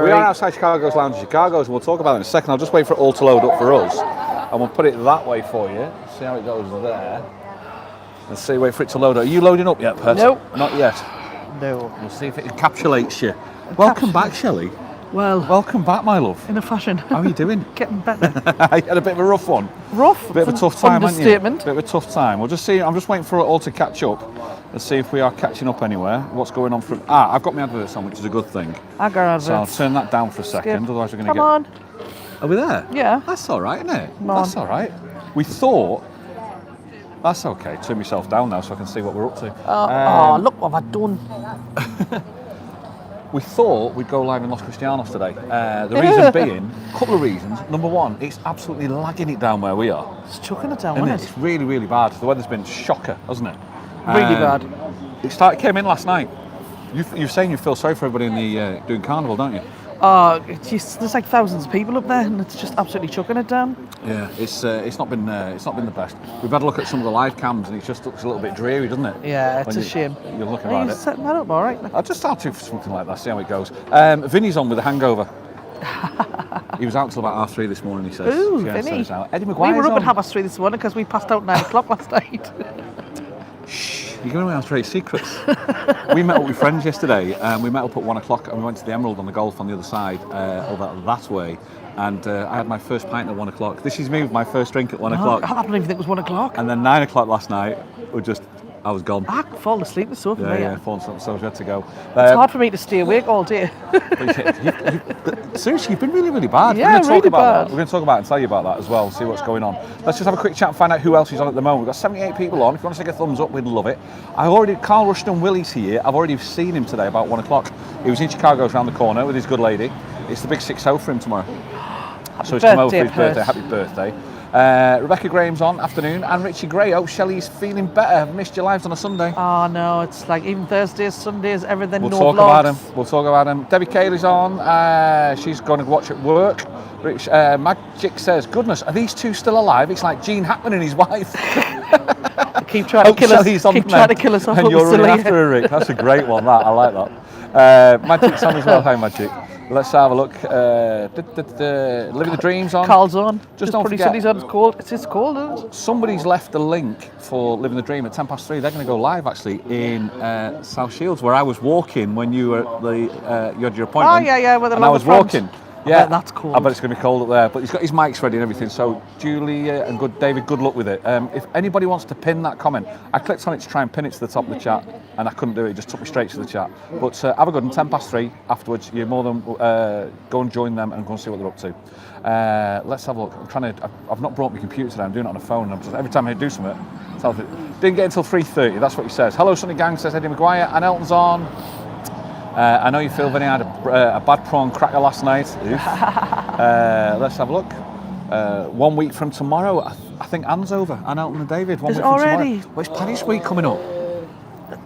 We are outside Chicago's Lounge in Chicago's, and we'll talk about it in a second. I'll just wait for it all to load up for us, and we'll put it that way for you. See how it goes there. And see, wait for it to load up. Are you loading up yet, Pet? Nope. Not yet. No. We'll see if it encapsulates you. Welcome back, Shelley. Well, welcome back, my love. In a fashion. How are you doing? Getting better. You had a bit of a rough one. Rough? A bit of a tough time, haven't you? Understatement. Bit of a tough time. We'll just see. I'm just waiting for it all to catch up and see if we are catching up anywhere. What's going on from... I've got my adverts on, which is a good thing. I got adverts. So I'll turn that down for a second, otherwise we're going to get... Come on. Are we there? Yeah. That's all right, isn't it? Come on. That's all right. We thought... That's okay. Turn myself down now so I can see what we're up to. Look what I've done. We thought we'd go live in Los Cristianos today. The reason being, a couple of reasons. Number one, it's absolutely lagging it down where we are. It's chucking it down, Isn't isn't it? it? It's really, really bad. The weather's been shocker, hasn't it? Really bad. It came in last night. You're saying you feel sorry for everybody in the doing carnival, don't you? There's like thousands of people up there, and it's just absolutely chucking it down. Yeah, it's not been the best. We've had a look at some of the live cams, and it just looks a little bit dreary, doesn't it? Yeah, it's a shame. You're looking Are at you it. setting that up all right? I'll just start to for something like that, see how it goes. Vinny's on with a hangover. He was out until about 3:30 this morning, he says. Ooh, Yeah, Vinny. so Eddie Maguire's We were up on. at 3:30 this morning because we passed out 9 o'clock last night. Shh, you're giving away our trade secrets. We met up with friends yesterday, and we met up at 1 o'clock, and we went to the Emerald on the golf on the other side, over that way. And I had my first pint at 1 o'clock. This is me with my first drink at 1 o'clock. I don't even think it was 1 o'clock. And then 9 o'clock last night, I was gone. I could fall asleep with sofa. Yeah, fallen asleep, so we had to go. It's hard for me to stay awake all day. Seriously, you've been really, really bad. Yeah, We're going to talk really about bad. that. We're going to talk about it and tell you about that as well, see what's going on. Let's just have a quick chat and find out who else is on at the moment. We've got 78 people on. If you want to take a thumbs up, we'd love it. Carl Rushton Willie's here. I've already seen him today about 1 o'clock. He was in Chicago's around the corner with his good lady. It's the big 6-0 for him tomorrow. So he's come over for his birthday. Happy birthday. Rebecca Graham's on, afternoon, and Richie Gray. Hope Shelley's feeling better. I've missed your lives on a Sunday. Oh no, it's like even Thursdays, Sundays, everything. We'll no talk vlogs. about him. We'll talk about him. Debbie Cayley's on. She's going to watch at work. Magic says, "Goodness, are these two still alive?" It's like Gene Hackman and his wife. Keep trying to kill us. Keep trying to kill us off. And you're running after her, Rick. That's a great one. That I like that. Magic's on as well. Hi, Magic. Let's have a look. Living the Dream's on. Carl's on. Just don't forget. He's on. It's cold. It's cold, isn't it? Somebody's left a link for Living the Dream at 3:10. They're going to go live actually in South Shields, where I was walking when you were you had your appointment. Oh yeah. With the and I was walking. Yeah, that's cool. I bet it's going to be cold up there, but he's got his mics ready and everything. So Julie and David, good luck with it. If anybody wants to pin that comment, I clicked on it to try and pin it to the top of the chat, and I couldn't do it. It just took me straight to the chat. But have a good one. 3:10 afterwards. You're more than go and join them and go and see what they're up to. Let's have a look. I've not brought my computer today. I'm doing it on a phone. And every time I do something, didn't get until 3:30. That's what he says. Hello, Sunny Gang, says Eddie Maguire, and Elton's on. I know you feel Vinny had a bad prawn cracker last night. Let's have a look. 1 week from tomorrow, I think Anne's over. Anne, Elton and David. 1 week from already? tomorrow. Well, it's Paddy's week coming up,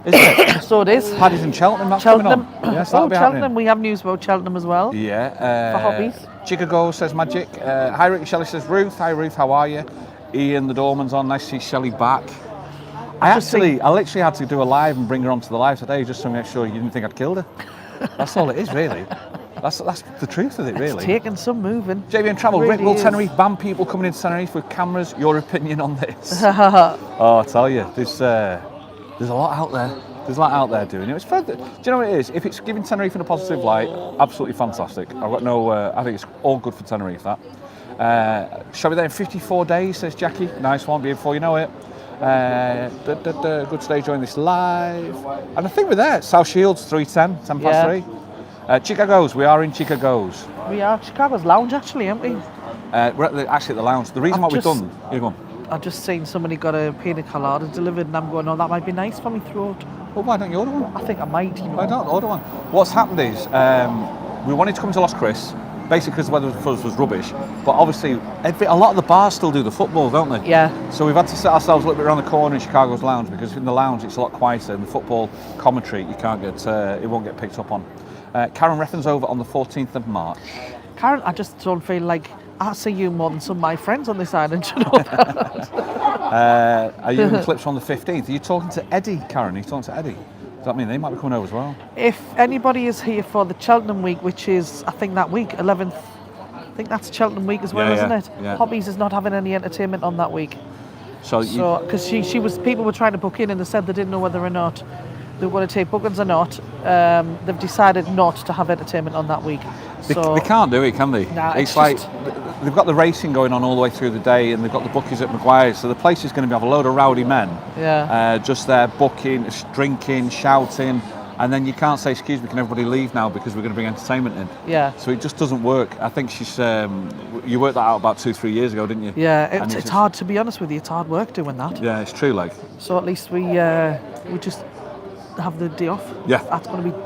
isn't it? So it is. Paddy's in Cheltenham, that's coming on. Yes, that'll be Cheltenham. happening. We have news about Cheltenham as well. Yeah. For hobbies. Chicago says Magic. Hi, Rick. Shelley says Ruth. Hi, Ruth. How are you? Ian the Doorman's on. Nice to see Shelley back. I literally had to do a live and bring her onto the live today just to make sure you didn't think I'd killed her. That's all it is, really. That's the truth of it, really. It's taking some moving. JV and Travel, Really Rick, will is. Tenerife ban people coming into Tenerife with cameras? Your opinion on this? Oh, I tell you, there's a lot out there. There's a lot out there doing it. It's further, do you know what it is? If it's giving Tenerife in a positive light, absolutely fantastic. I've got no. I think it's all good for Tenerife. That. Shall we there in 54 days? Says Jackie. Nice one. Before you know it. Good today joining this live. And I think we're there. South Shields, 3:10, 3. Chicago's. We are in Chicago's. We are Chicago's Lounge, actually, aren't we? We're at the lounge. The reason why we've done. Here, go on. I've just seen somebody got a pina colada delivered, and I'm going, oh, that might be nice for me throat. Well, why don't you order one? I think I might. Why don't order one? What's happened is we wanted to come to Los Cris, basically because the weather for us was rubbish. But obviously, a lot of the bars still do the football, don't they? Yeah. So we've had to set ourselves a little bit around the corner in Chicago's Lounge, because in the lounge it's a lot quieter, and the football commentary you can't get, it won't get picked up on. Karen Reffin's over on the 14th of March. Karen, I just don't feel like I see you more than some of my friends on this island, you know that. Are you in clips on the 15th? Are you talking to Eddie, Karen? Are you talking to Eddie? Does that mean they might be coming over as well? If anybody is here for the Cheltenham week, which is, I think, that week, 11th, I think that's Cheltenham week as well, Yeah, isn't yeah, it? yeah. Hobbies is not having any entertainment on that week. So Because people were trying to book in and they said they didn't know whether or not they were going to take bookings or not. They've decided not to have entertainment on that week. they can't do it, can they? Nah, it's it's like just- they've got the racing going on all the way through the day, and they've got the bookies at Maguire's, so the place is going to have a load of rowdy men just there booking, drinking, shouting, and then you can't say, excuse me, can everybody leave now because we're going to bring entertainment in. Yeah. So it just doesn't work. I think she's you worked that out about 2-3 years ago, didn't you? Yeah, And it's hard, to be honest with you. It's hard work doing that. Yeah, it's true, like. So at least we just have the day off. Yeah. That's going to be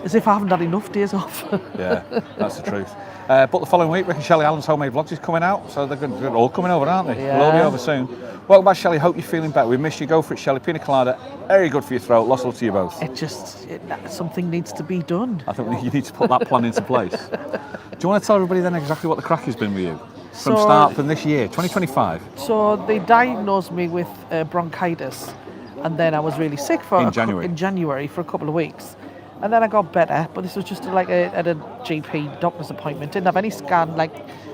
as if I haven't had enough days off. Yeah, that's the truth. But the following week, Rick and Shelley Allen's Homemade Vlogs is coming out, so they're all coming over, aren't they? Yeah. They'll all be over soon. Welcome back, Shelley. Hope you're feeling better. We miss you. Go for it, Shelley. Pina colada, very good for your throat. Lots of love to you both. Something needs to be done. I think you need to put that plan into place. Do you want to tell everybody then exactly what the crack has been with you from this year, 2025? So they diagnosed me with bronchitis, and then I was really sick in January for a couple of weeks. And then I got better, but this was just like at a GP doctor's appointment. Didn't have any scan, like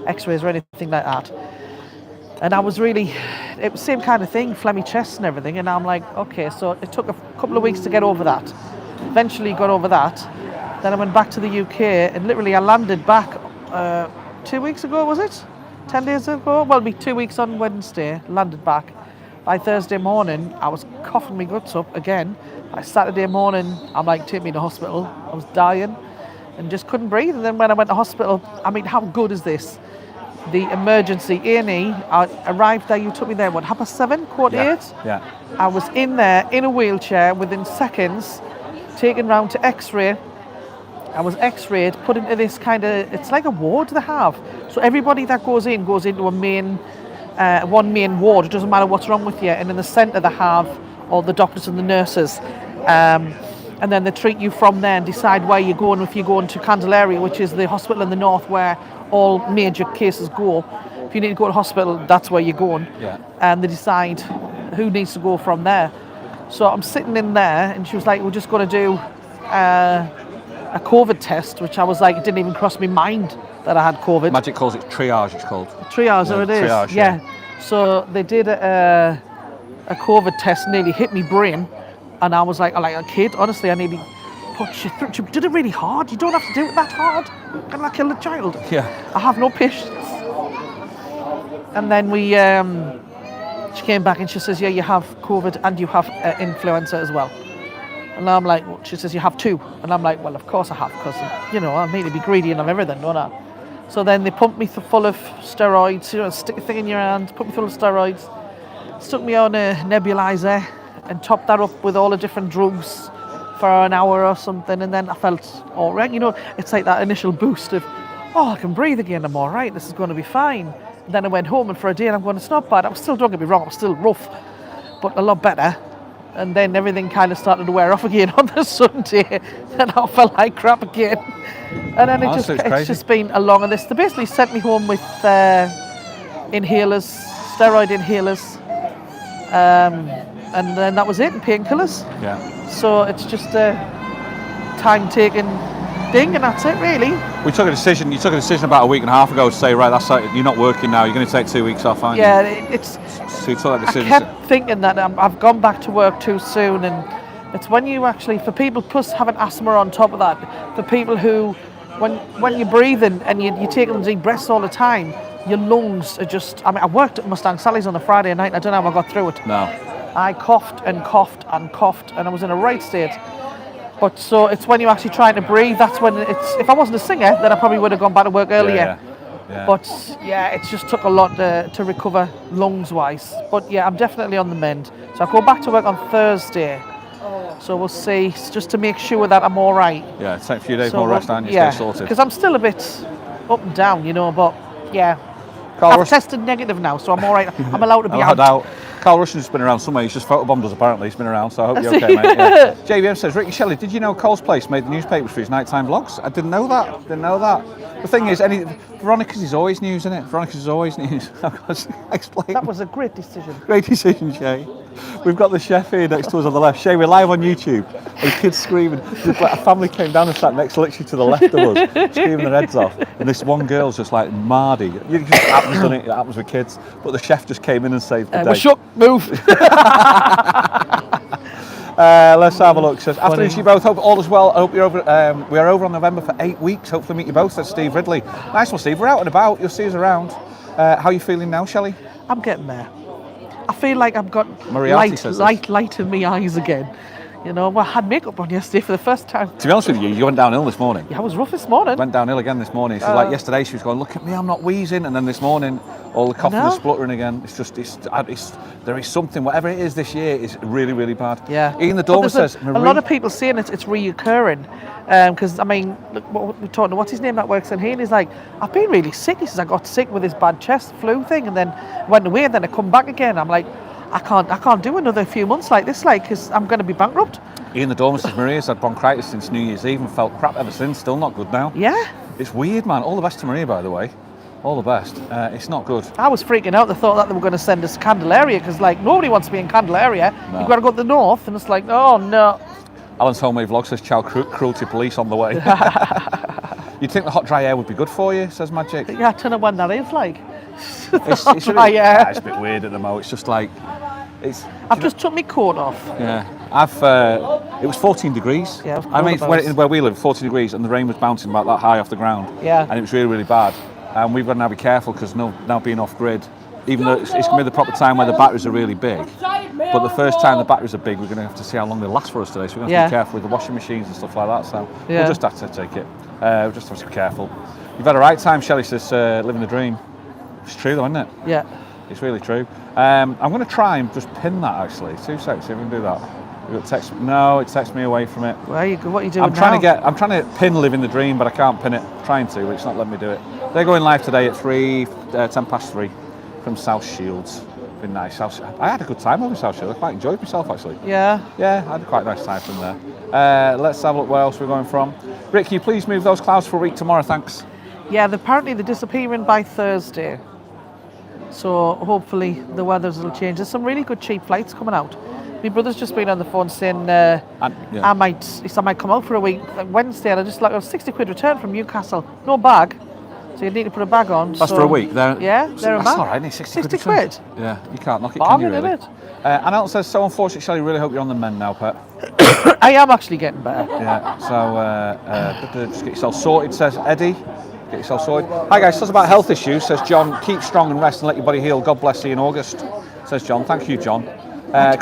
x-rays or anything like that. And I was it was the same kind of thing, phlegmy chest and everything. And I'm like, okay, so it took a couple of weeks to get over that. Eventually got over that. Then I went back to the UK, and literally I landed back 2 weeks ago, was it? 10 days ago? Well, it'll be 2 weeks on Wednesday, landed back. By Thursday morning, I was coughing my guts up again. By Saturday morning, I'm like, take me to hospital. I was dying and just couldn't breathe. And then when I went to hospital, I mean, how good is this? The emergency A&E, I arrived there, you took me there, 7:30, 8:15? Yeah. I was in there, in a wheelchair, within seconds, taken round to X-ray. I was X-rayed, put into this kind of, it's like a ward they have. So everybody that goes into one main ward. It doesn't matter what's wrong with you. And in the centre they have all the doctors and the nurses. And then they treat you from there and decide where you're going. If you're going to Canary, which is the hospital in the north where all major cases go. If you need to go to hospital, that's where you're going. Yeah. And they decide who needs to go from there. So I'm sitting in there, and she was like, we're just going to do a COVID test, which I was like, it didn't even cross my mind that I had COVID. Magic calls it triage, it's called. Triage, it is. Triage, yeah. So they did a COVID test, nearly hit me brain, and I was like a kid, honestly, I nearly put you through. She did it really hard. You don't have to do it that hard. Can I kill a child? Yeah. I have no patience. And then she came back and she says, yeah, you have COVID and you have influenza as well. And I'm like, well, she says, you have two. And I'm like, well, of course I have, because, I need to be greedy and have everything, don't I? So then they pumped me full of steroids, stick a thing in your hand, put me full of steroids, stuck me on a nebulizer and topped that up with all the different drugs for an hour or something. And then I felt all right. It's like that initial boost of, I can breathe again, I'm all right, this is going to be fine. And then I went home, and for a day, and I'm going, it's not bad. Don't get me wrong, I'm still rough, but a lot better. And then everything kind of started to wear off again on the Sunday, and I felt like crap again. And then it's just been along, and they basically sent me home with inhalers, steroid inhalers, and then that was it, and painkillers. Yeah. So it's just a time-taking thing, and that's it, really. You took a decision about a week and a half ago to say, right, that's it, you're not working now, you're going to take 2 weeks off, aren't you? Yeah, So you took that decision. I kept thinking that I've gone back to work too soon, and it's when you actually, for people, plus having asthma on top of that, for people who, when you're breathing and you're taking deep breaths all the time, your lungs are just, I worked at Mustang Sally's on a Friday night, and I don't know how I got through it. No. I coughed and coughed and coughed, and I was in a right state. But so it's when you're actually trying to breathe, that's when if I wasn't a singer, then I probably would have gone back to work earlier. Yeah. But yeah, it just took a lot to recover lungs-wise. But yeah, I'm definitely on the mend. So I go back to work on Thursday. So we'll see, just to make sure that I'm all right. Yeah, take a few days more rest, aren't you? Yeah, stay sorted. because I'm still a bit up and down, but yeah. I've tested negative now, so I'm all right. I'm allowed to be out. Carl Russian's been around somewhere. He's just photobombed us, apparently. He's been around, so I hope you're okay, mate. Yeah. JVM says, Ricky Shelley, did you know Cole's Place made the newspapers for his nighttime vlogs? I didn't know that. The thing is, Veronica's is always news, isn't it? Veronica's is always news. I've got to explain. That was a great decision. Great decision, Shay. We've got the chef here next to us on the left. Shay, we're live on YouTube. And kids screaming. A family came down and sat next, literally to the left of us, screaming their heads off. And this one girl's just like Mardy. It just happens, doesn't it? It happens with kids. But the chef just came in and saved the day. We're shook. Move. Let's have a look. Says, afternoon to you both. Hope all is well. I hope you're over. We are over on November for 8 weeks. Hopefully meet you both. Says Steve Ridley. Nice one, Steve. We're out and about. You'll see us around. How are you feeling now, Shelley? I'm getting there. I feel like I've got light in my eyes again. You know, I had makeup on yesterday for the first time. To be honest with you, you went downhill this morning. Yeah, I was rough this morning. Went downhill again this morning. So like yesterday, she was going, "Look at me, I'm not wheezing," and then this morning, all the coughing and spluttering again. It's just, there is something. Whatever it is this year is really, really bad. Yeah. Ian the Dormer says, a lot of people saying it's reoccurring. Because I mean, look, we're talking to what's his name that works in here, and he's like, "I've been really sick." He says, "I got sick with this bad chest flu thing, and then went away, and then I come back again." I'm like, I can't do another few months like this, like, because I'm going to be bankrupt. Ian the Dormer says, Maria's had bronchitis since New Year's Eve and felt crap ever since. Still not good now. Yeah. It's weird, man. All the best to Maria, by the way. All the best. It's not good. I was freaking out. They thought that they were going to send us to Candelaria, because like nobody wants to be in Candelaria. No. You've got to go to the north, and it's like, oh no. Alan's homemade vlog says, "Child cruelty police on the way." You'd think the hot dry air would be good for you, says Magic. Yeah, I don't know when that is like. It's really, it's a bit weird at the moment. It's just like, I've just took my coat off. Yeah, it was 14 degrees. Yeah, I mean, where we live, 14 degrees, and the rain was bouncing about that high off the ground. Yeah. And it was really, really bad. And we've got to now be careful because now being off grid, even though it's going to be the proper time where the batteries are really big. But the first time the batteries are big, we're going to have to see how long they last for us today. So we're going to have to be careful with the washing machines and stuff like that. So we'll just have to take it. We'll just have to be careful. You've had a right time, Shelley says, living the dream. It's true though, isn't it? Yeah. It's really true. I'm going to try and just pin that actually. 2 seconds, see if we can do that. It takes me away from it. What are you doing I'm trying to pin living the dream, but I can't pin it. I'm trying to, but it's not letting me do it. They're going live today at 3:10 from South Shields. Been nice. I had a good time over South Shields. I quite enjoyed myself actually. Yeah. Yeah, I had a quite nice time from there. Let's have a look where else we're going from. Rick, can you please move those clouds for a week tomorrow? Thanks. Yeah, apparently they're disappearing by Thursday. So hopefully the weathers will change. There's some really good cheap flights coming out. My brother's just been on the phone saying I might come out for a week Wednesday, and I just like £60 return from Newcastle. No bag. So you need to put a bag on. That's for a week. They're a that's bag. all right, isn't it? 60 quid. Yeah, you can't knock it, Bargain, can you really? isn't it? And Alan says, so unfortunate, Shelley, really hope you're on the mend now, pet. I am actually getting better. Yeah, so just get yourself sorted, says Eddie. Get yourself sorted. Hi guys, so about health issues, says John. Keep strong and rest and let your body heal. God bless you in August, says John. Thank you, John. I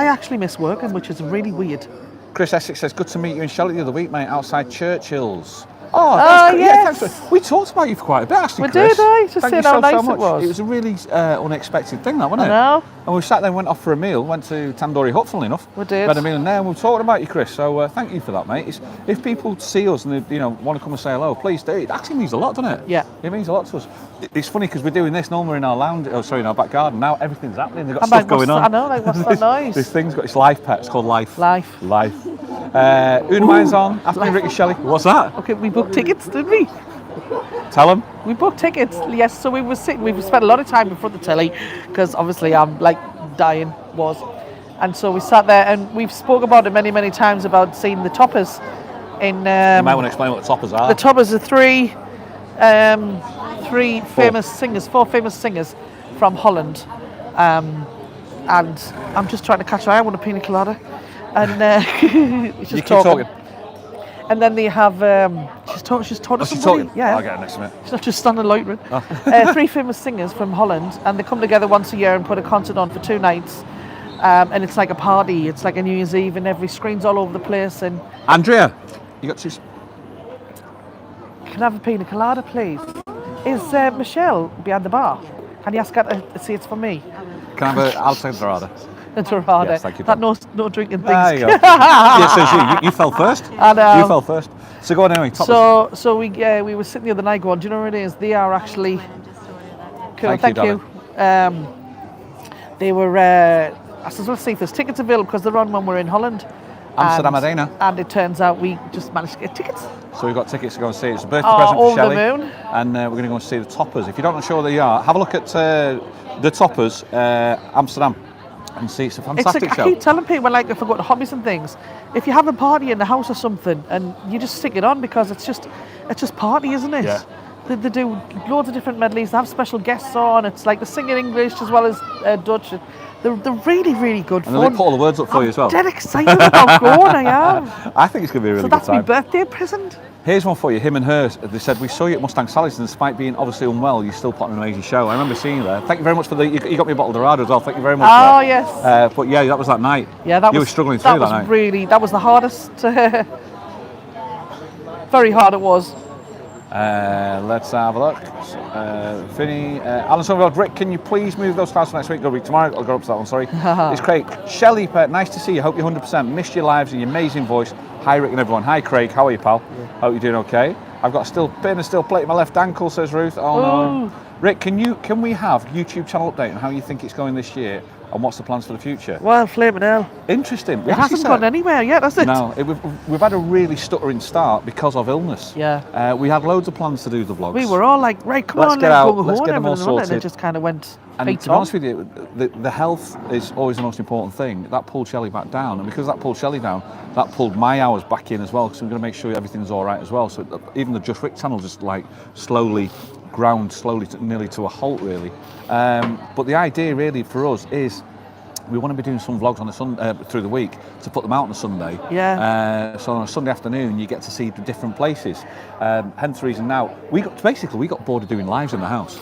actually miss working, which is really weird. Chris Essex says, good to meet you in Shelley the other week, mate, outside Churchill's. Oh, yes. Yeah, thanks. We talked about you for quite a bit, actually, we Chris. Did, I? Just saying how nice so much. it was. It was a really unexpected thing, that, wasn't it? I know. And we sat there and went off for a meal, went to Tandoori Hut, funnily enough. We did. We had a meal in there and we were talking about you, Chris, so thank you for that, mate. If people see us and they want to come and say hello, please do. It actually means a lot, doesn't it? Yeah. It means a lot to us. It's funny because we're doing this normally in our lounge, in our back garden. Now everything's happening, they've got stuff going on. I know, like, what's that noise? This thing's got its life pet, it's called Life. Life. Una Mine's on, afternoon Ricky Shelley. What's that? Okay, we booked tickets, didn't we? Tell them. We booked tickets, yes, so we spent a lot of time in front of the telly, because obviously I'm like dying, and so we sat there and we've spoke about it many, many times about seeing the Toppers in... you might want to explain what the Toppers are. The Toppers are four famous singers from Holland, and I'm just trying to catch her eye. I want a pina colada, and she's you keep talking. And then they have she's taught us somebody. Yeah, I'll get her next minute. She's not just standing loitering. Three famous singers from Holland, and they come together once a year and put a concert on for 2 nights. And it's like a party. It's like a New Year's Eve, and every screen's all over the place. And Andrea, you got 2. Can I have a pina colada, please? Is Michelle behind the bar? Can you ask her to see it's for me? Can I have I'll take the Dorada. The Dorada. Yes, thank you. That no drinking things. There you go. Yes, so you fell first. I know. You fell first. So go on anyway. So we were sitting the other night going, do you know what it is? They are actually... Cool, thank you. They were... I said, let's see if there's tickets available, because they're on when we're in Holland. Amsterdam Arena. And it turns out we just managed to get tickets. So we've got tickets to go and see it. It's a birthday present for over Shelley. the moon. And we're going to go and see the Toppers. If you don't know sure they are, have a look at the Toppers, Amsterdam, and see. It's a fantastic show. I keep telling people, like, if I go to hobbies and things, if you have a party in the house or something, and you just stick it on because it's just party, isn't it? Yeah. They do loads of different medleys. They have special guests on. It's like they sing in English as well as Dutch. They're really, really good fun. And they put all the words up for you as well. I'm dead excited about going, I am. I think it's going to be a really So good that's my time. birthday present. Here's one for you, him and her. They said, we saw you at Mustang Sally's, and despite being obviously unwell, you still put on an amazing show. I remember seeing you there. Thank you very much for you got me a bottle of Dorado as well. Thank you very much. Oh, yes. But yeah, that was that night. Yeah, that you was, were struggling through that night. That was the hardest. Very hard it was. Let's have a look. Vinny, Alan Somerville, Rick, can you please move those files for next week? Go tomorrow. I'll go up to that one. Sorry. It's Craig. Shelley, nice to see you. Hope you're 100%. Missed your lives and your amazing voice. Hi, Rick and everyone. Hi, Craig. How are you, pal? Yeah. Hope you're doing okay. I've got a steel pin and steel plate in my left ankle, says Ruth. Oh no. Rick, can we have YouTube channel update on how you think it's going this year? And what's the plans for the future? Well, flaming hell. Interesting. It hasn't gone anywhere yet, has it? No, we've had a really stuttering start because of illness. Yeah. We had loads of plans to do the vlogs. We were all like, right, come let's on, get let's out, go let's home get them all sorted. And it just kind of went. And to be honest with you, the health is always the most important thing. That pulled Shelley back down, and because that pulled Shelley down, that pulled my hours back in as well. Because we're going to make sure everything's all right as well. So even the Just Rick channel just like ground nearly to a halt, really. But the idea really for us is, we want to be doing some vlogs on a through the week to put them out on a Sunday. Yeah. So on a Sunday afternoon, you get to see the different places. Hence the reason now we got bored of doing lives in the house,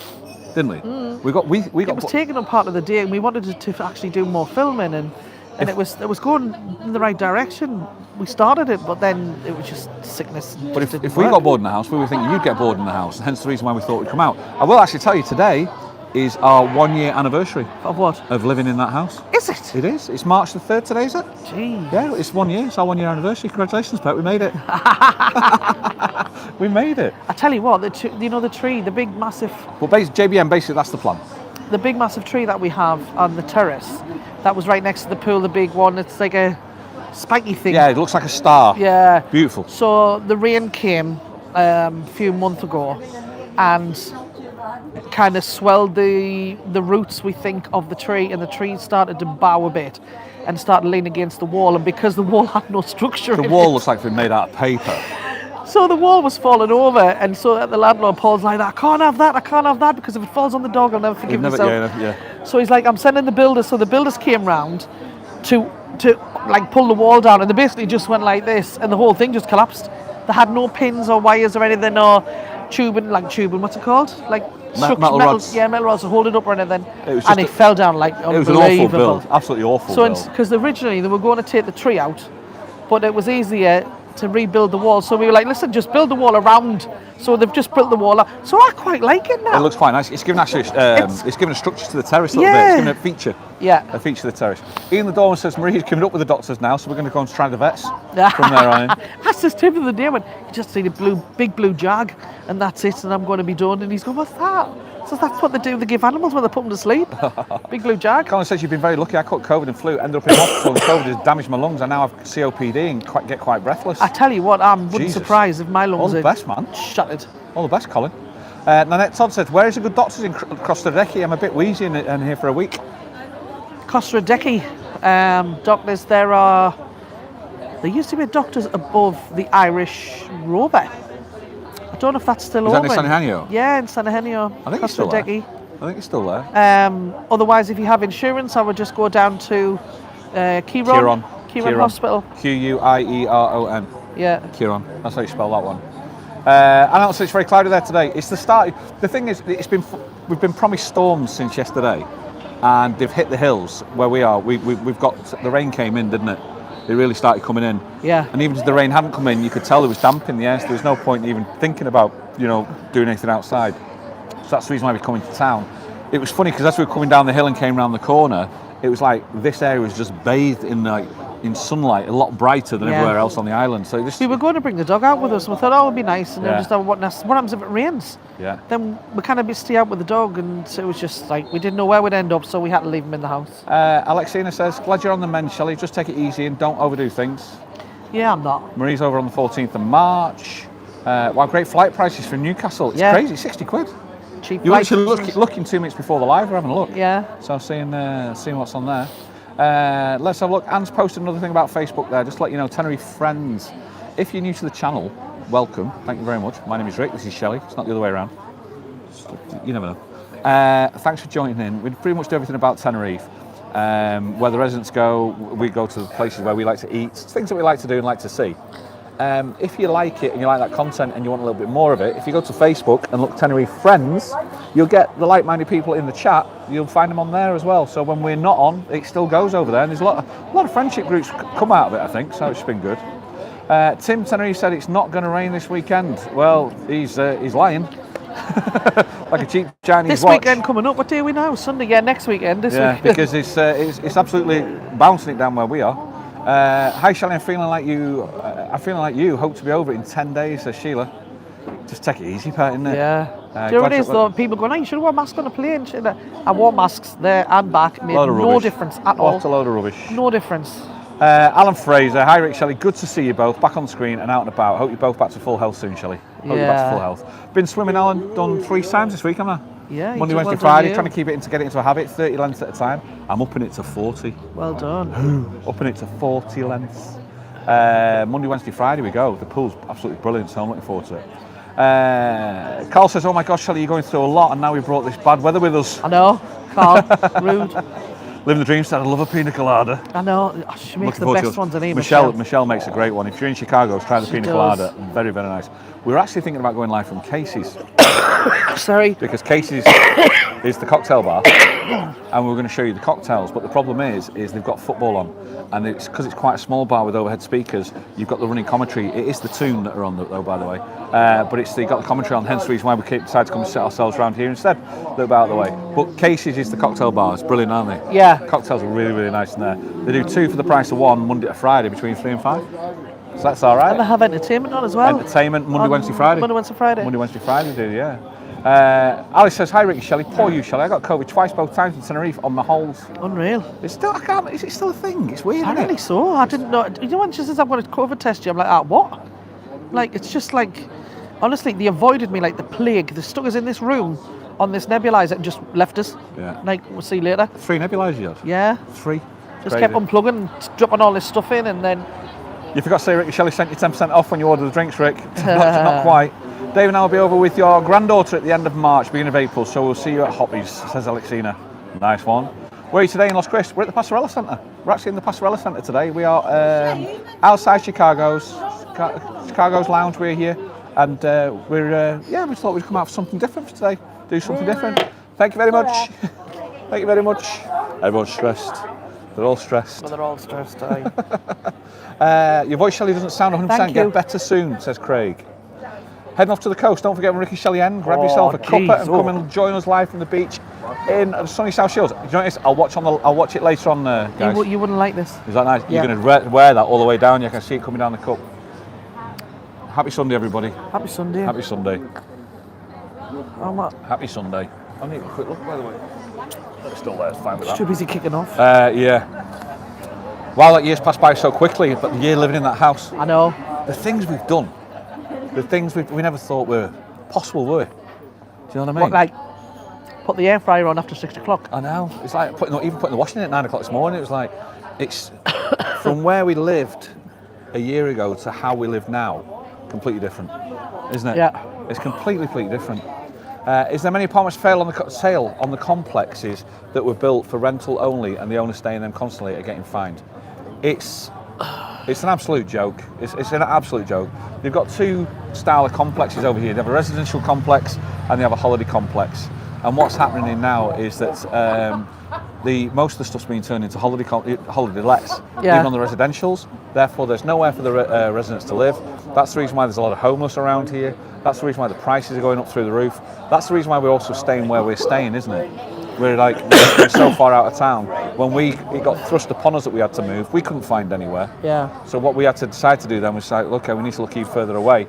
didn't we? We got. It was taking up part of the day, and we wanted to actually do more filming, and it was going in the right direction. We started it, but then it was just sickness. But if we got bored in the house, we were thinking you'd get bored in the house. Hence the reason why we thought we'd come out. I will actually tell you today is our 1 year anniversary. Of what? Of living in that house. Is it? It is. It's March the 3rd today, is it? Jeez. Yeah, it's 1 year. It's our 1 year anniversary. Congratulations, Pet. We made it. We made it. I tell you what, the tree, the big massive... Well, JBM, basically, that's the plan. The big massive tree that we have on the terrace, that was right next to the pool, the big one, it's like a spiky thing. Yeah, it looks like a star. Yeah. Beautiful. So the rain came a few months ago, and kind of swelled the roots, we think, of the tree, and the tree started to bow a bit and started leaning against the wall, and because the wall had no structure the in wall it, looks like it's been made out of paper. so the wall was falling over, and so the landlord Paul's like, I can't have that because if it falls on the dog I'll never forgive myself. Yeah. So he's like, I'm sending the builders. So the builders came round to like pull the wall down, and they basically just went like this, and the whole thing just collapsed. They had no pins or wires or anything, or tubing, what's it called? Like metal rods. Yeah, metal rods to hold it up or anything. And it fell down like unbelievable. It was an awful build, absolutely awful build. Because originally they were going to take the tree out, but it was easier to rebuild the wall. So we were like, listen, just build the wall around. So they've just built the wall up. So I quite like it now. It looks quite nice. It's given it's given a structure to the terrace a little bit. It's given a feature. Yeah. A feature to the terrace. Ian the Dawn says Maria's coming up with the doctors now, so we're going to go and try the vets from there on in. That's just tip of the day when you just see the big blue jag, and that's it, and I'm going to be done. And he's going, what's that? So that's what they do. They give animals when they put them to sleep. Big blue jag. Colin says you've been very lucky. I caught COVID and flu, ended up in hospital, and COVID has damaged my lungs. I now have COPD and get quite breathless. I tell you what, I wouldn't surprise if my lungs all the best, man. Shattered. All the best, Colin. Nanette Todd says, where is a good doctors in Costa Rica? I'm a bit wheezy and here for a week. Costa Rica, doctors, there used to be doctors above the Irish Rover. I don't know if that's still open. Is that in San Eugenio? Yeah, in San Eugenio. I think it's still there. I think it's still there. Otherwise, if you have insurance, I would just go down to Kieron Hospital. Quieron. Yeah. Kieron. That's how you spell that one. And also, it's very cloudy there today. It's the start. The thing is, we've been promised storms since yesterday, and they've hit the hills where we are. We've got the rain came in, didn't it? It really started coming in. Yeah. And even if the rain hadn't come in, you could tell there was damp in the air. So there was no point even thinking about doing anything outside. So that's the reason why we're coming to town. It was funny because as we were coming down the hill and came around the corner, it was like this area was just bathed in in sunlight, a lot brighter than Yeah. everywhere else on the island. So We were going to bring the dog out with us, and we thought, oh, it would be nice. And then Yeah. just what happens if it rains? Yeah. Then we kind of stay out with the dog, and it was just like we didn't know where we'd end up, so we had to leave him in the house. Alexina says, glad you're on the mend, Shelley. Just take it easy and don't overdo things. Yeah, I'm not. Marie's over on the 14th of March. Wow, great flight prices from Newcastle. It's Yeah. crazy, 60 quid. Cheap You were flights. actually looking 2 minutes before the live, we're having a look. Yeah. So seeing what's on there. Let's have a look. Anne's posted another thing about Facebook there. Just to let you know, Tenerife friends, if you're new to the channel, welcome. Thank you very much. My name is Rick. This is Shelley. It's not the other way around. You never know. Thanks for joining in. We pretty much do everything about Tenerife. Where the residents go, we go to the places where we like to eat, things that we like to do and like to see. If you like it and you like that content and you want a little bit more of it, if you go to Facebook and look Tenerife Friends, you'll get the like-minded people in the chat. You'll find them on there as well. So when we're not on, it still goes over there. And there's a lot of friendship groups come out of it, I think. So it's been good. Tim Tenerife said it's not going to rain this weekend. Well, he's lying. Like a cheap Chinese This watch. weekend coming up, what day are we now? Sunday, yeah, next weekend. Yeah, because it's absolutely bouncing it down where we are. Hi Shelley, I'm feeling like you. Hope to be over it in 10 days, says Sheila. Just take it easy, Pat, isn't it? Yeah. Do you know what it is though? People going, oh, you should have worn a mask on a plane. I wore masks there and back. Made no difference at all. What a load of rubbish. No difference. Alan Fraser, hi Rick, Shelley, good to see you both back on screen and out and about. Hope you're both back to full health soon, Shelley. Hope you're back to full health. Been swimming, Alan, done 3 times this week, haven't I? Yeah. Monday, Wednesday, Friday, trying to keep it get it into a habit, 30 lengths at a time. I'm upping it to 40. Well done. Upping it to 40 lengths. Monday, Wednesday, Friday we go. The pool's absolutely brilliant, so I'm looking forward to it. Carl says, oh my gosh, Shelley, you're going through a lot and now we brought this bad weather with us. I know, Carl, rude. Living the dream said, I love a pina colada. I know, she makes the best ones, doesn't she? Michelle makes a great one. If you're in Chicago, try the pina colada. Very, very nice. We were actually thinking about going live from Casey's. Sorry. Because Casey's is the cocktail bar, and we're going to show you the cocktails. But the problem is they've got football on, and it's because it's quite a small bar with overhead speakers. You've got the running commentary. It is the tune that are on though, by the way. But they've got the commentary on. Hence the reason why we decided to come and sit ourselves around here instead. A little bit out of the way. But Casey's is the cocktail bar. It's brilliant, aren't they? Yeah. Cocktails are really, really nice in there. They do 2 for the price of 1 Monday to Friday between 3 and 5. So that's all right. And they have entertainment on as well. Entertainment Monday, Wednesday, Friday. Monday, Wednesday, Friday. Monday, Wednesday, Friday, do yeah. Alice says, hi Rick and Shelley, poor you Shelley, I got COVID twice both times in Tenerife on the holes. Unreal. It's still, is it still a thing? It's weird, isn't Apparently it? so. I didn't know. You know when she says I've got a COVID test, I'm like, what? Like, it's just like, honestly, they avoided me like the plague. They stuck us in this room on this nebulizer and just left us. Yeah. Like, we'll see you later. 3 nebulizers you have? Yeah. 3? Just kept unplugging, dropping all this stuff in, and then... You forgot to say Rick and Shelley sent you 10% off when you order the drinks, Rick. not quite. Dave and I will be over with your granddaughter at the end of March, beginning of April, so we'll see you at Hoppy's, says Alexina. Nice one. Where are you today in Los Cristianos? We're at the Passerella Centre. We're actually in the Passerella Centre today. We are outside Chicago's lounge. We're here, and we thought we'd come out for something different for today. Do something different. Thank you very much. Thank you very much. Everyone's stressed. They're all stressed. Well, they're all stressed, Your voice, Shelley, doesn't sound 100%. Thank you. Get better soon, says Craig. Heading off to the coast. Don't forget when Rick and Shelley end. Grab yourself a cuppa and come and join us live from the beach in sunny South Shields. Do you know what it is? I'll watch it later on, guys. You wouldn't like this. Is that nice? Yeah. You're going to wear that all the way down. You can see it coming down the cup. Happy Sunday, everybody. Happy Sunday. Happy Sunday. Happy Sunday. I need a quick look, by the way. It's still there. It's fine with that. Too busy kicking off. Yeah. Wow, that year's passed by so quickly, but the year living in that house. I know. The things we've done, the things we never thought were possible, were. Do you know what I mean? What, like, put the air fryer on after 6 o'clock? I know. It's like even putting the washing in at 9 o'clock this morning. It was like, it's from where we lived a year ago to how we live now, completely different, isn't it? Yeah. It's completely different. Is there many apartments sale on the complexes that were built for rental only and the owners staying in them constantly are getting fined? It's an absolute joke. It's an absolute joke. They've got 2 style of complexes over here. They have a residential complex and they have a holiday complex. And what's happening now is that most of the stuff's being turned into holiday lets, even on the residentials. Therefore, there's nowhere for the residents to live. That's the reason why there's a lot of homeless around here. That's the reason why the prices are going up through the roof. That's the reason why we're also staying where we're staying, isn't it? We're like we're so far out of town. When it got thrust upon us that we had to move, we couldn't find anywhere. Yeah. So what we had to decide to do then was like, okay, we need to look even further away.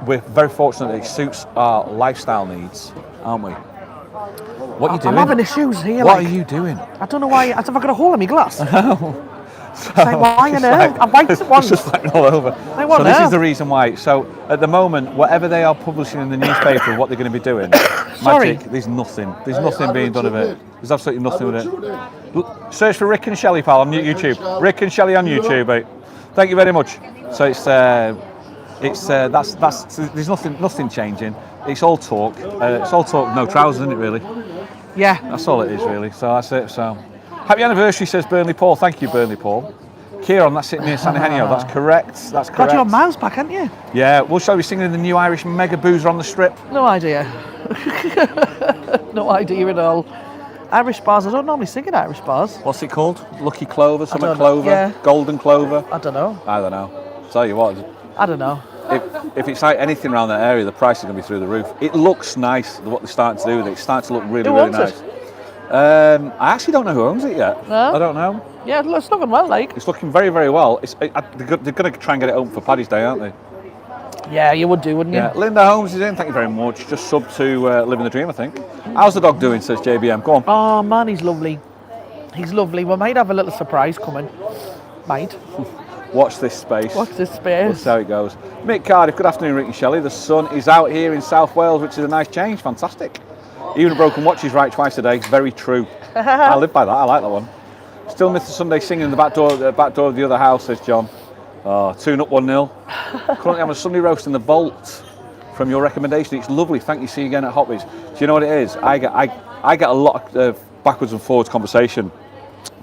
We're very fortunate that it suits our lifestyle needs, aren't we? What are you doing? I'm having issues here. What are you doing? I don't know why. Have I got a hole in my glass? No. It's like, why on earth? I've wiped it once. It's just like all over. Like, what So this now? is the reason why. So at the moment, whatever they are publishing in the newspaper, what they're going to be doing, Sorry. magic. There's nothing. There's nothing being done of it. There's absolutely nothing with it. Search for Rick and Shelley, pal, on YouTube. Rick and Shelley on YouTube, mate. Thank you very much. So it's there's nothing changing. It's all talk. No trousers, isn't it? Really. Yeah. That's all it is, really. So that's it. So, happy anniversary, says Burnley Paul. Thank you, Burnley Paul. Kieran, that's it near San Eugenio. That's correct. That's correct. Got your mouse back, haven't you? Yeah. Well, shall we sing in the new Irish mega boozer on the strip? No idea. No idea at all. Irish bars. I don't normally sing in Irish bars. What's it called? Lucky Clover, don't Summer know. Clover, Yeah. Golden Clover. I don't know. I don't know. Tell you what, I don't know. if it's like anything around that area, the price is going to be through the roof. It looks nice. What they're starting to do with it, it's starting to look really, Who really owns nice. it? I actually don't know who owns it yet. No? I don't know. Yeah, it's looking well, like. It's looking very, very well. They're going to try and get it open for Paddy's Day, aren't they? Yeah, you would do, wouldn't you? Yeah. Linda Holmes is in. Thank you very much. Just sub to Living the Dream, I think. How's the dog doing? Says JBM. Go on. Oh man, he's lovely. He's lovely. We might have a little surprise coming. Might. Watch this space. Watch this That's space. how it goes. Mick Cardiff, good afternoon, Rick and Shelley. The sun is out here in South Wales, which is a nice change. Fantastic. Even a broken watch is right twice a day. Very true. I live by that. I like that one. Still miss the Sunday singing in the back door of the other house, says John. Oh, 2-up 1-0. Currently having a Sunday roast in the vault from your recommendation. It's lovely. Thank you. See you again at Hotby's. Do you know what it is? I get a lot of backwards and forwards conversation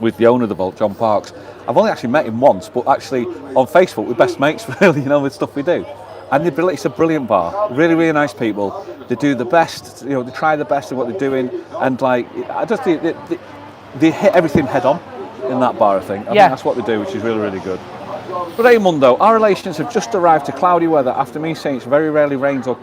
with the owner of the vault, John Parks. I've only actually met him once, but actually on Facebook we're best mates, really, with stuff we do. And it's a brilliant bar. Really, really nice people. They do the best, they try the best of what they're doing, and they hit everything head on in that bar, I think. I think that's what they do, which is really, really good. But Raymundo, our relations have just arrived to cloudy weather after me saying it very rarely rains or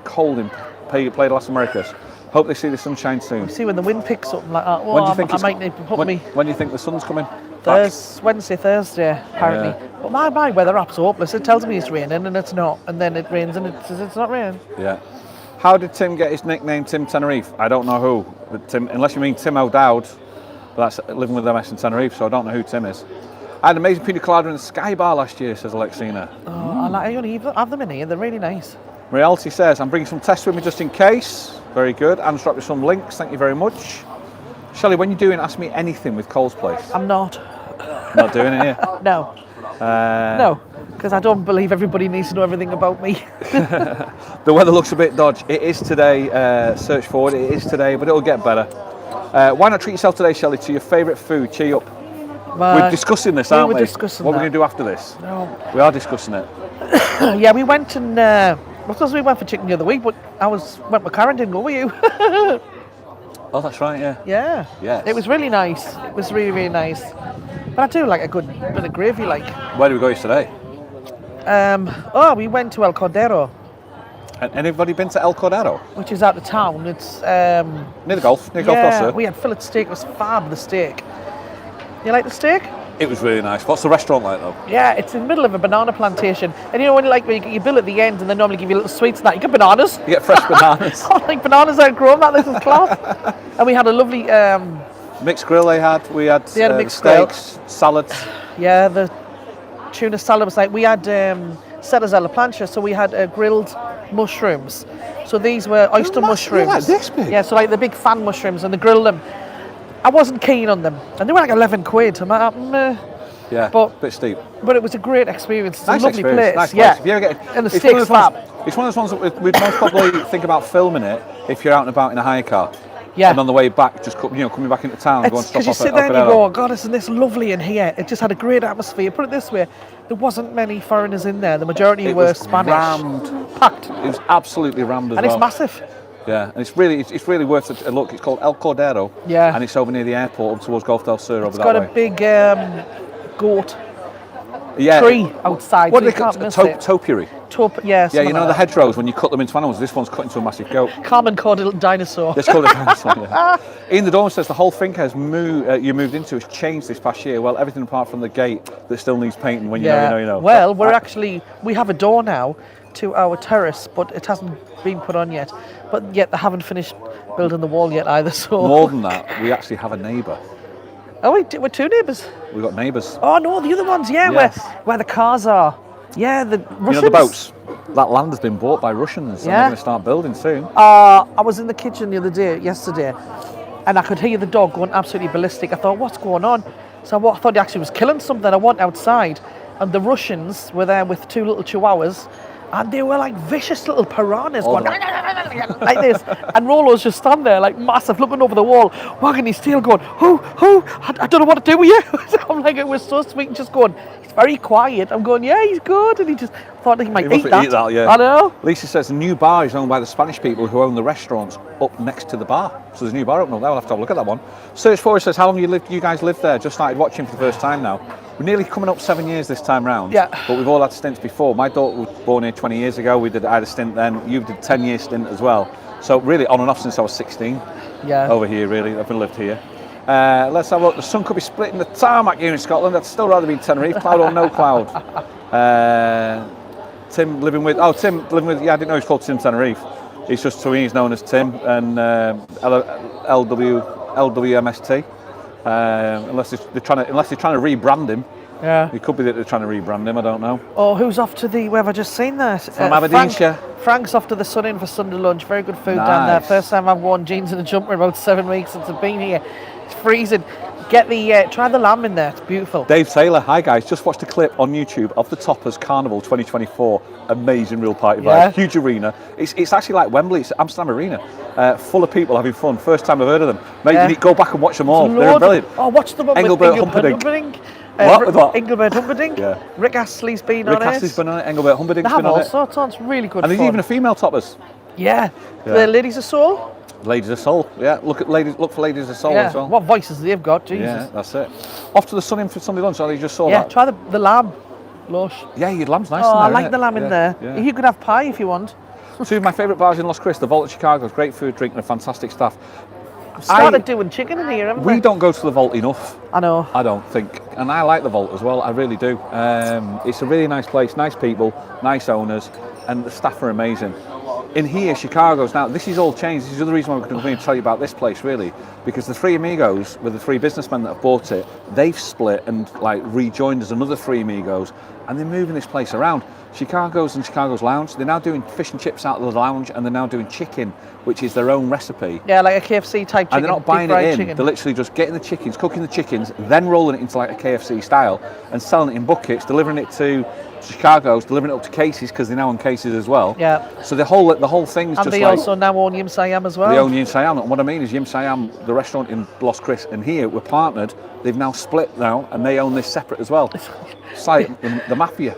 cold in Playdalass Americas. Hope they see the sunshine soon. See when the wind picks up like that. When do you think I might need to put me. When do you think the sun's coming? Wednesday, Thursday, apparently. Yeah. But my weather app's hopeless. It tells me it's raining and it's not, and then it rains and it says it's not raining. Yeah. How did Tim get his nickname Tim Tenerife? I don't know who, but Tim, unless you mean Tim O'Dowd, but that's living with MS in Tenerife, so I don't know who Tim is. I had an amazing pina colada in the Sky Bar last year, says Alexina. Oh, I only have them in here. They're really nice. Reality says, I'm bringing some tests with me just in case. Very good. Anne's dropped me some links. Thank you very much. Shelley, when you're doing Ask Me Anything with Cole's Place. I'm not. Not doing it here? No. No, because I don't believe everybody needs to know everything about me. The weather looks a bit dodgy. It is today. Search forward. It is today, but it'll get better. Why not treat yourself today, Shelley, to your favourite food? Cheer up. We're discussing this, aren't we? We're discussing what that. we're going to do after this? No. We are discussing it. Yeah, we went and... because we went for chicken the other week, but went with Karen, didn't go with you? Oh, that's right, yeah. Yeah. Yes. It was really nice. It was really, really nice. But I do like a good bit of gravy, like. Where did we go yesterday? We went to El Cordero, And anybody been to El Cordero? which is out of town. It's Near the golf course, sir. we had fillet steak. It was fab, the steak. You like the steak? It was really nice. What's the restaurant like, though? Yeah, it's in the middle of a banana plantation. And you know when you get your bill at the end and they normally give you little sweets and that, you get bananas. You get fresh bananas. Oh, like bananas aren't grown, this is class. And we had a lovely, Mixed grill they had. We had a mixed grill. steaks, salads. yeah, the tuna salad was like, we had setas a la plancha, so we had grilled mushrooms. So these were oyster mushrooms. Like this big? Yeah, so like the big fan mushrooms, and they grilled them. I wasn't keen on them, and they were like 11 quid. I'm like, meh. Yeah, But- bit steep. But it was a great experience. It's Nice a lovely experience. place. Nice yeah. place. If you ever get, And the it's one of steak's those ones- fab. It's one of those ones that we'd most probably think about filming it if you're out and about in a hire car. Yeah. And on the way back, just coming back into town, and go and It's stop because you off sit at there and you Alcadero. go, oh, God, isn't this lovely in here? It just had a great atmosphere. Put it this way, there wasn't many foreigners in there. The majority It were was Spanish. rammed. Packed. It was absolutely rammed as And well. it's massive. Yeah, and it's really worth a look. It's called El Cordero. Yeah. And it's over near the airport up towards Golf del Sur over It's that got way. a big goat. tree outside, What so do you they call can't miss it? it. Topiary. Yeah, Yeah, you know like the that. hedgerows, when you cut them into animals, this one's cut into a massive goat. Carmen called it a dinosaur. Let's call it a dinosaur, yeah. Ian the Dawn says the whole thing has you moved into has changed this past year. Well, everything apart from the gate that still needs painting when you know. Well, we have a door now to our terrace, but it hasn't been put on yet. But yet they haven't finished building the wall yet either. So More than that, we actually have a neighbour. Oh, we're two neighbours. We've got neighbours. Oh no, the other ones, yeah, Yes. where the cars are. Yeah, the Russians. You know the boats? That land has been bought by Russians, and Yeah. they're going to start building soon. I was in the kitchen yesterday, and I could hear the dog going absolutely ballistic. I thought, what's going on? So I thought he actually was killing something. I went outside, and the Russians were there with two little chihuahuas, and they were like vicious little piranhas going like this. And Rolo's just standing there, like massive, looking over the wall, wagging his tail, going, who? I don't know what to do with you. I'm like, it was so sweet, and just going, he's very quiet. I'm going, yeah, he's good. And he just thought he might eat that. Yeah. I know. Lisa says the new bar is owned by the Spanish people who own the restaurants up next to the bar. So there's a new bar opening up there. We'll have to have a look at that one. Search Forest says, how long you guys lived there? Just started watching for the first time now. We're nearly coming up 7 years this time round. Yeah. But we've all had stints before. My daughter was born here 20 years ago. I had a stint then. You did a 10-year stint as well. So really on and off since I was 16. Yeah. Over here, really. I've lived here. Let's have a look. The sun could be splitting the tarmac here in Scotland. I'd still rather be in Tenerife, cloud or no cloud. Tim living with, yeah, I didn't know he's called Tim Tenerife. He's just, so he's known as Tim and LWMST. Unless they're trying to rebrand him. Yeah. It could be that they're trying to rebrand him, I don't know. Oh, who's off to the, where have I just seen that? From Aberdeenshire. Frank's off to the Sun Inn for Sunday lunch. Very good food down there. Nice. First time I've worn jeans and a jumper in about 7 weeks since I've been here. It's freezing. Get the, try the lamb in there. It's beautiful. Dave Taylor, hi guys, just watched a clip on YouTube of the Toppers Carnival 2024. Amazing real party vibe. Yeah. Huge arena. It's actually like Wembley, it's Amsterdam Arena. Full of people having fun. First time I've heard of them. Mate, you need to go back and watch them all. They're brilliant. Oh, watch the one Engelbert with Humperdinck. What? Engelbert Humperdinck. Yeah. Rick Astley's been on it. Rick Astley's been on it, Engelbert Humperdinck's They have been on all it. sorts on. It's really good And there's fun. even a female Toppers. Yeah. Yeah. The Ladies of Soul. Ladies of Soul, yeah. Look for Ladies of Soul Yeah. as well. What voices they've got, Jesus. Yeah, that's it. Off to the Sun Inn for Sunday lunch. You just saw Yeah, that. try the lamb. Lush. Yeah, your lamb's nice. Oh, in there, I like isn't the it? lamb in Yeah, there. yeah. You could have pie if you want. Two of my favourite bars in Los Cristianos, the Vault at Chicago's, great food, drink, and a fantastic staff. Started doing chicken in here, haven't we? We don't go to the Vault enough. I know. I don't think, and I like the Vault as well. I really do. It's a really nice place, nice people, nice owners, and the staff are amazing. In here, Chicago's now. This is all changed. This is the other reason why we're going to come here to tell you about this place, really, because the three amigos, with the three businessmen that have bought it, they've split and like rejoined as another three amigos, and they're moving this place around. Chicago's and Chicago's Lounge. They're now doing fish and chips out of the lounge, and they're now doing chicken, which is their own recipe. Yeah, like a KFC type chicken. And they're not buying it in. Chicken. They're literally just getting the chickens, cooking the chickens, then rolling it into like a KFC style and selling it in buckets, delivering it to Chicago's, delivering it up to Casey's because they're now on Casey's as well. Yeah. So the whole thing's And just they like also now own Yim Siam as well. they own Yim Siam. And what I mean is Yim Siam, the restaurant in Los Cris, and here we're partnered. They've now split now, and they own this separate as well. It's like the mafia,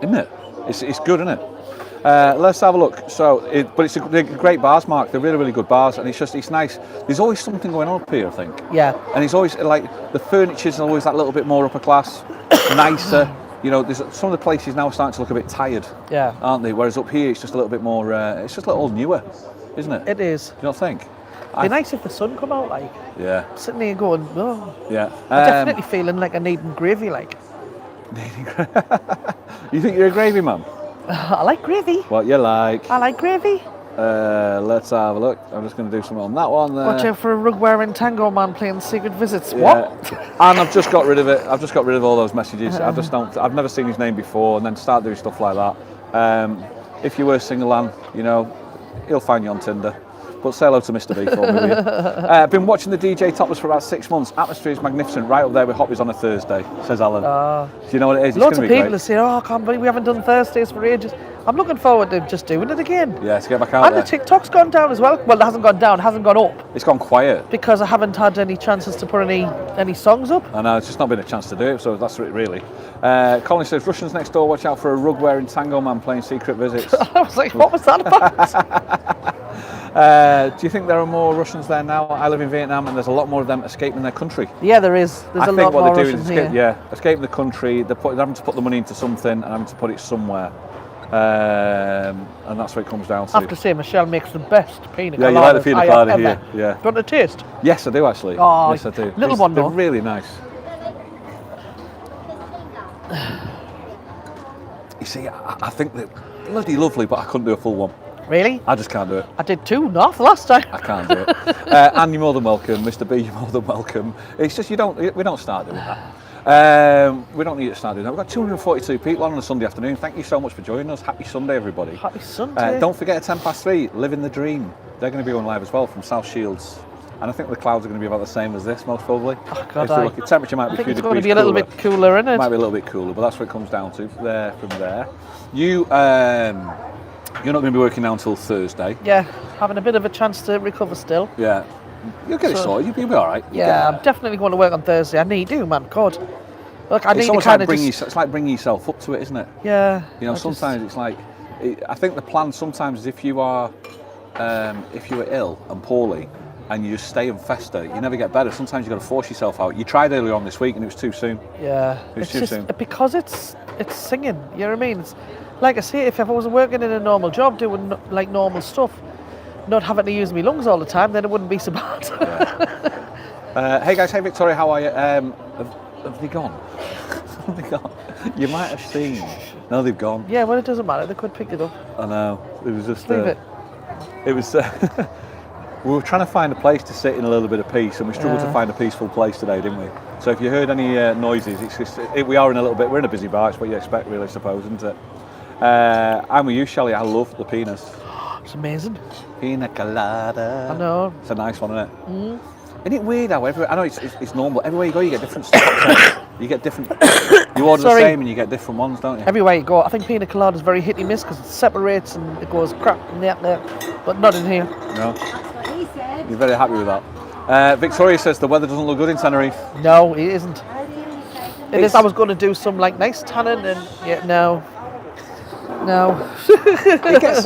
isn't it? It's good, isn't it? Let's have a look. So, they're great bars, Mark. They're really, really good bars, and it's nice. There's always something going on up here, I think. Yeah. And it's always like the furniture's always that little bit more upper class, nicer. You know, there's some of the places now are starting to look a bit tired, Yeah. aren't they? Whereas up here, it's just a little bit more. It's just a little newer, isn't it? It is. Do you not think? It'd be nice if the sun come out, like. Yeah. Sitting here going, oh. Yeah. I'm definitely feeling like I need gravy, like. You think you're a gravy man? I like gravy. What you like? I like gravy. Let's have a look. I'm just going to do something on that one there. Watch out for a rug-wearing tango man playing Secret Visits. Yeah. What? And I've just got rid of it. I've just got rid of all those messages. I've never seen his name before, and then start doing stuff like that. If you were single, and you know, he'll find you on Tinder. But say hello to Mr. B for me, will you? I've been watching the DJ Topless for about 6 months. Atmosphere is magnificent, right up there with Hoppies on a Thursday, says Alan. Do you know what it is? Lots it's of be people great. are saying, oh, I can't believe we haven't done Thursdays for ages. I'm looking forward to just doing it again. Yeah, to get back out And there. the TikTok's gone down as well. Well, it hasn't gone down, it hasn't gone up. It's gone quiet. Because I haven't had any chances to put any songs up. I know, it's just not been a chance to do it, so that's it really. Colin says, Russians next door, watch out for a rug-wearing tango man playing Secret Visits. I was like, what was that about? Do you think there are more Russians there now? I live in Vietnam, and there's a lot more of them escaping their country. Yeah, there is. There's I a think lot what more they're doing Russians is here. escaping the country. They're having to put the money into something and having to put it somewhere, and that's what it comes down to. I have to say, Michelle makes the best pina coladas. Yeah, you like the pina I colada have here. ever. Yeah. Do you want a taste? Yes, I do actually. Oh, yes, I do. little one They're though. really nice. You see, I think they're bloody lovely, but I couldn't do a full one. Really? I just can't do it. I did 2 north last time. I can't do it. And you're more than welcome, Mr. B. You're more than welcome. It's just we don't start doing that. We don't need to start doing that. We've got 242 people on a Sunday afternoon. Thank you so much for joining us. Happy Sunday, everybody. Happy Sunday. Don't forget at 3:10, Living the Dream. They're going to be on live as well from South Shields. And I think the clouds are going to be about the same as this, most probably. Oh, God, If you look, the temperature might be I think a few it's going to degrees be a little bit cooler, isn't it? Might be a little bit cooler, but that's what it comes down to. From there. You're not going to be working now until Thursday. Yeah, having a bit of a chance to recover still. Yeah. You'll get it sorted. You'll be all right. Yeah, I'm definitely going to work on Thursday. I need to, man. God. Look, I need It's to almost kind like of just... it's like bringing yourself up to it, isn't it? Yeah. You know, sometimes it's like, I think the plan sometimes is if you are ill and poorly and you just stay and fester, you never get better. Sometimes you've got to force yourself out. You tried earlier on this week and it was too soon. Yeah. It was It's too just soon. because it's singing, you know what I mean? It's, like I say, if I was working in a normal job doing like normal stuff, not having to use my lungs all the time, then it wouldn't be so bad. Hey guys, hey Victoria, how are you? Have they gone? Have they gone? You might have seen. No, they've gone. Yeah, well, it doesn't matter. They could pick it up. I know. It was just. Leave it. It was. We were trying to find a place to sit in a little bit of peace, and we struggled to find a peaceful place today, didn't we? So if you heard any noises, it's just we are in a little bit. We're in a busy bar. It's what you expect, really, I suppose, isn't it? I'm with you, Shelley. I love the peanuts. It's amazing. Pina colada. I know. It's a nice one, isn't it? Mm. Isn't it weird how I know it's normal. Everywhere you go, you get different stuff. You get different. You order the same and you get different ones, don't you? Everywhere you go, I think pina colada is very hit and miss because it separates and it goes crap and there, but not in here. No. You're very happy with that. Victoria says the weather doesn't look good in Tenerife. No, it isn't. It is. I was going to do some like nice tanning and no. It gets,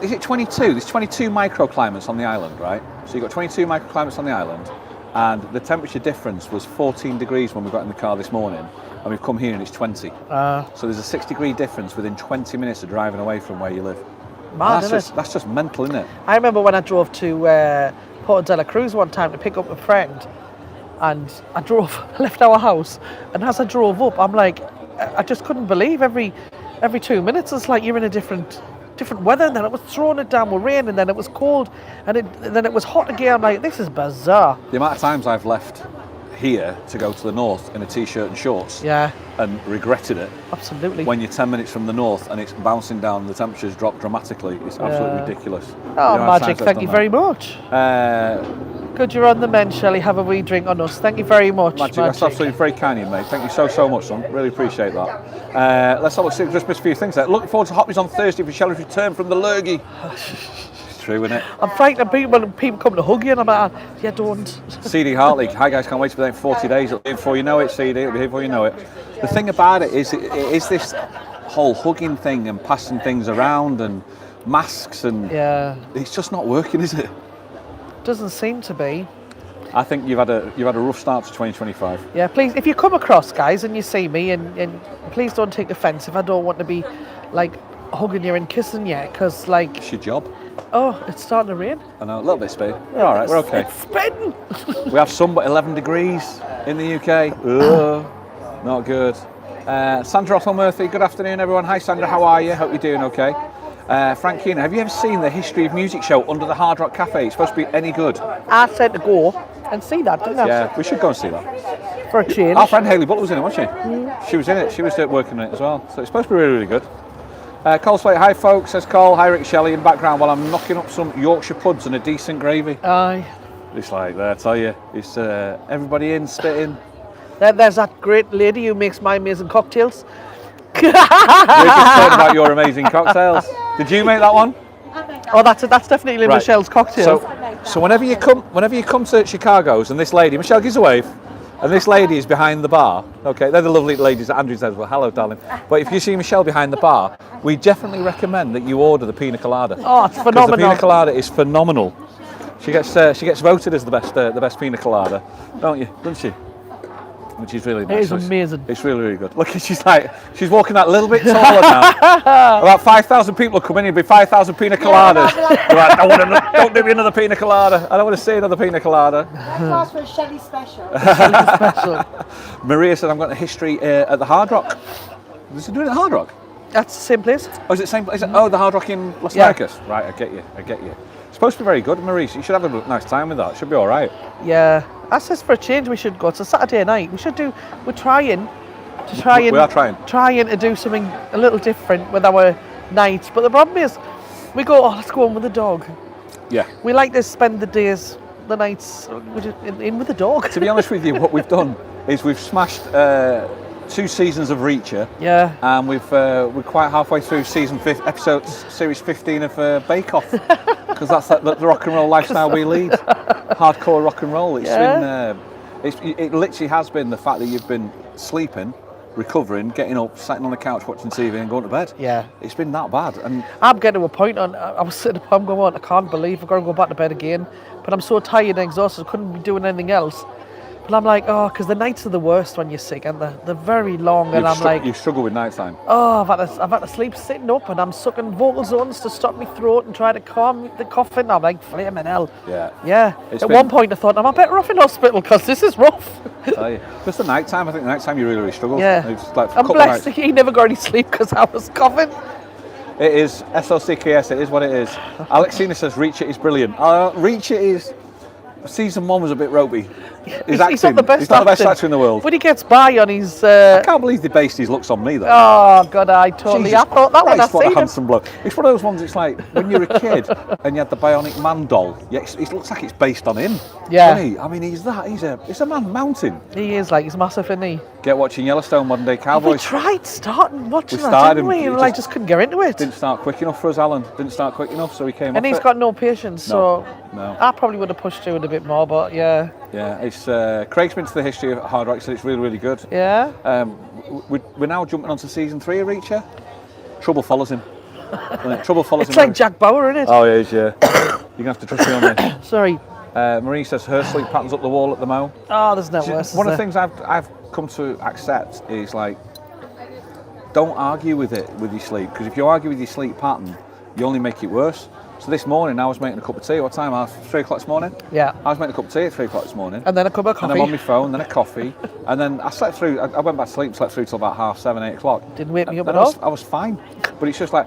is it 22? There's 22 microclimates on the island, right? So you've got 22 microclimates on the island, and the temperature difference was 14 degrees when we got in the car this morning, and we've come here and it's 20. So there's a 6-degree difference within 20 minutes of driving away from where you live. Mad, That's just mental, isn't it? I remember when I drove to Porto de la Cruz one time to pick up a friend, and I left our house, and as I drove up, I'm like, I just couldn't believe every 2 minutes it's like you're in a different weather, and then it was throwing it down with rain, and then it was cold, and then it was hot again. I'm like, this is bizarre. The amount of times I've left here to go to the north in a t-shirt and shorts, and regretted it. Absolutely. When you're 10 minutes from the north and it's bouncing down, the temperatures drop dramatically. It's absolutely ridiculous. Oh, magic! Thank you very much. Good, you're on the men, Shelley. Have a wee drink on us. Thank you very much. Magic. That's absolutely very kind of you, mate. Thank you so much, son. Really appreciate that. Let's have a look. Just missed a few things there. Looking forward to Hoppies on Thursday for Shelley's return from the lurgy. It's true, isn't it? I'm frightened when people come to hug you, and I'm like, yeah, don't. CD Hartley. Hi guys, can't wait to be there in 40 days. It'll be here before you know it, CD. It'll be here before you know it. The thing about it is this whole hugging thing and passing things around and masks and it's just not working, is it? Doesn't seem to be. I think you've had a rough start to 2025. Yeah, please, if you come across, guys, and you see me, and please don't take offence if I don't want to be like hugging you and kissing you, because like it's your job. Oh, it's starting to rain. I know, a little bit speed. We're all right. We're okay. It's spitting. We have sun, but 11 degrees in the UK. Ugh, not good. Sandra Otto-Murphy, good afternoon, everyone. Hi, Sandra. How are you? Hope you're doing okay. Frank Keenan, have you ever seen the History of Music show under the Hard Rock Cafe? It's supposed to be any good. I said to go and see that, didn't I? Yeah, we should go and see that. For a change. Our friend Hayley Butler was in it, wasn't she? She was in it. She was working on it as well. So it's supposed to be really, really good. Cole Slate, hi folks, says Cole. Hi Rick Shelley in the background while I'm knocking up some Yorkshire puds and a decent gravy. Aye. It's like that, I tell you. It's everybody in, spitting. There's that great lady who makes my amazing cocktails. We're just talking about your amazing cocktails. Did you make that one? Oh, that's definitely Michelle's cocktails. So whenever you come to Chicago's and this lady, Michelle, gives a wave. And this lady is behind the bar. Okay, they're the lovely ladies that Andrew says, well, hello, darling. But if you see Michelle behind the bar, we definitely recommend that you order the pina colada. Oh, it's Because phenomenal. the pina colada is phenomenal. She gets voted as the best pina colada, doesn't she? Which is really nice. It is amazing. It's really, really good. Look, she's walking that little bit taller now. About 5,000 people come in, it'll be 5,000 pina coladas. You're like, don't do me another pina colada. I don't want to see another pina colada. That calls for a Shelley special. Special. Maria said, I've got a history at the Hard Rock. Is it doing it at the Hard Rock? That's the same place. Oh, is it the same place? Oh, the Hard Rock in Las Vegas. Right, I get you. It's supposed to be very good, Marie. You should have a nice time with that. It should be all right. Yeah. That's just for a change. We should go. It's a Saturday night. We're trying to do something a little different with our nights. But the problem is, we go, let's go on with the dog. Yeah. We like to spend the nights in with the dog. To be honest with you, what we've done is we've smashed 2 seasons of Reacher. Yeah. And we're quite halfway through series 15 of Bake Off, because that's the rock and roll lifestyle we lead. Hardcore rock and roll. It literally has been the fact that you've been sleeping, recovering, getting up, sitting on the couch watching TV and going to bed. Yeah. It's been that bad. And I'm getting to a point I was sitting up, I'm going, I can't believe I've got to go back to bed again. But I'm so tired and exhausted, I couldn't be doing anything else. But I'm like, because the nights are the worst when you're sick, and they're very long. And you struggle with nighttime. I've had to sleep sitting up, and I'm sucking vocal zones to stop my throat and try to calm the coughing. I'm like, flaming hell. Yeah. At one point, I thought, am I better off in hospital, because this is rough. Just the nighttime. I think the nighttime you really, really struggle. Yeah. It's like I'm blessed he never got any sleep because I was coughing. It is SLCKS. It is what it is. Alexina says Reacher is brilliant. Reacher is. Season 1 was a bit ropey. He's not the best actor in the world. But he gets by on his... I can't believe they based his looks on me, though. Oh, God, I totally... Jesus I thought that when I Christ, what seen a him. handsome bloke. It's one of those ones, it's like, when you're a kid and you had the Bionic Man doll, it looks like it's based on him. Yeah. Doesn't he? I mean, he's a man mountain. He is, he's massive, isn't he? Get watching Yellowstone Modern Day Cowboys. We tried starting watching that, started didn't we? him, And just couldn't get into it. Didn't start quick enough for us, Alan. Didn't start quick enough, so he came off And he's it. got no patience, so No. I probably would have pushed through it a bit more, but yeah. Yeah, it's Craig's been to the history of Hard Rock, so it's really, really good. Yeah. We're now jumping on to season 3 of Reacher. Trouble follows him. Trouble follows him. It's like Jack Bauer, isn't it? Oh, it is, yeah. You're going to have to trust me on this. Sorry. Marie says her sleep pattern's up the wall at the mo. Oh, there's no worse. One of the things I've come to accept is, like, don't argue with your sleep, because if you argue with your sleep pattern, you only make it worse. So this morning I was making a cup of tea. What time? 3 o'clock this morning? Yeah. I was making a cup of tea at 3 o'clock this morning. And then a cup of coffee. And I'm on my phone, then a coffee. And then I slept through, I went back to sleep, slept through till about 7:30, 8 o'clock. Didn't wake me up Then at all? I was fine. But it's just like,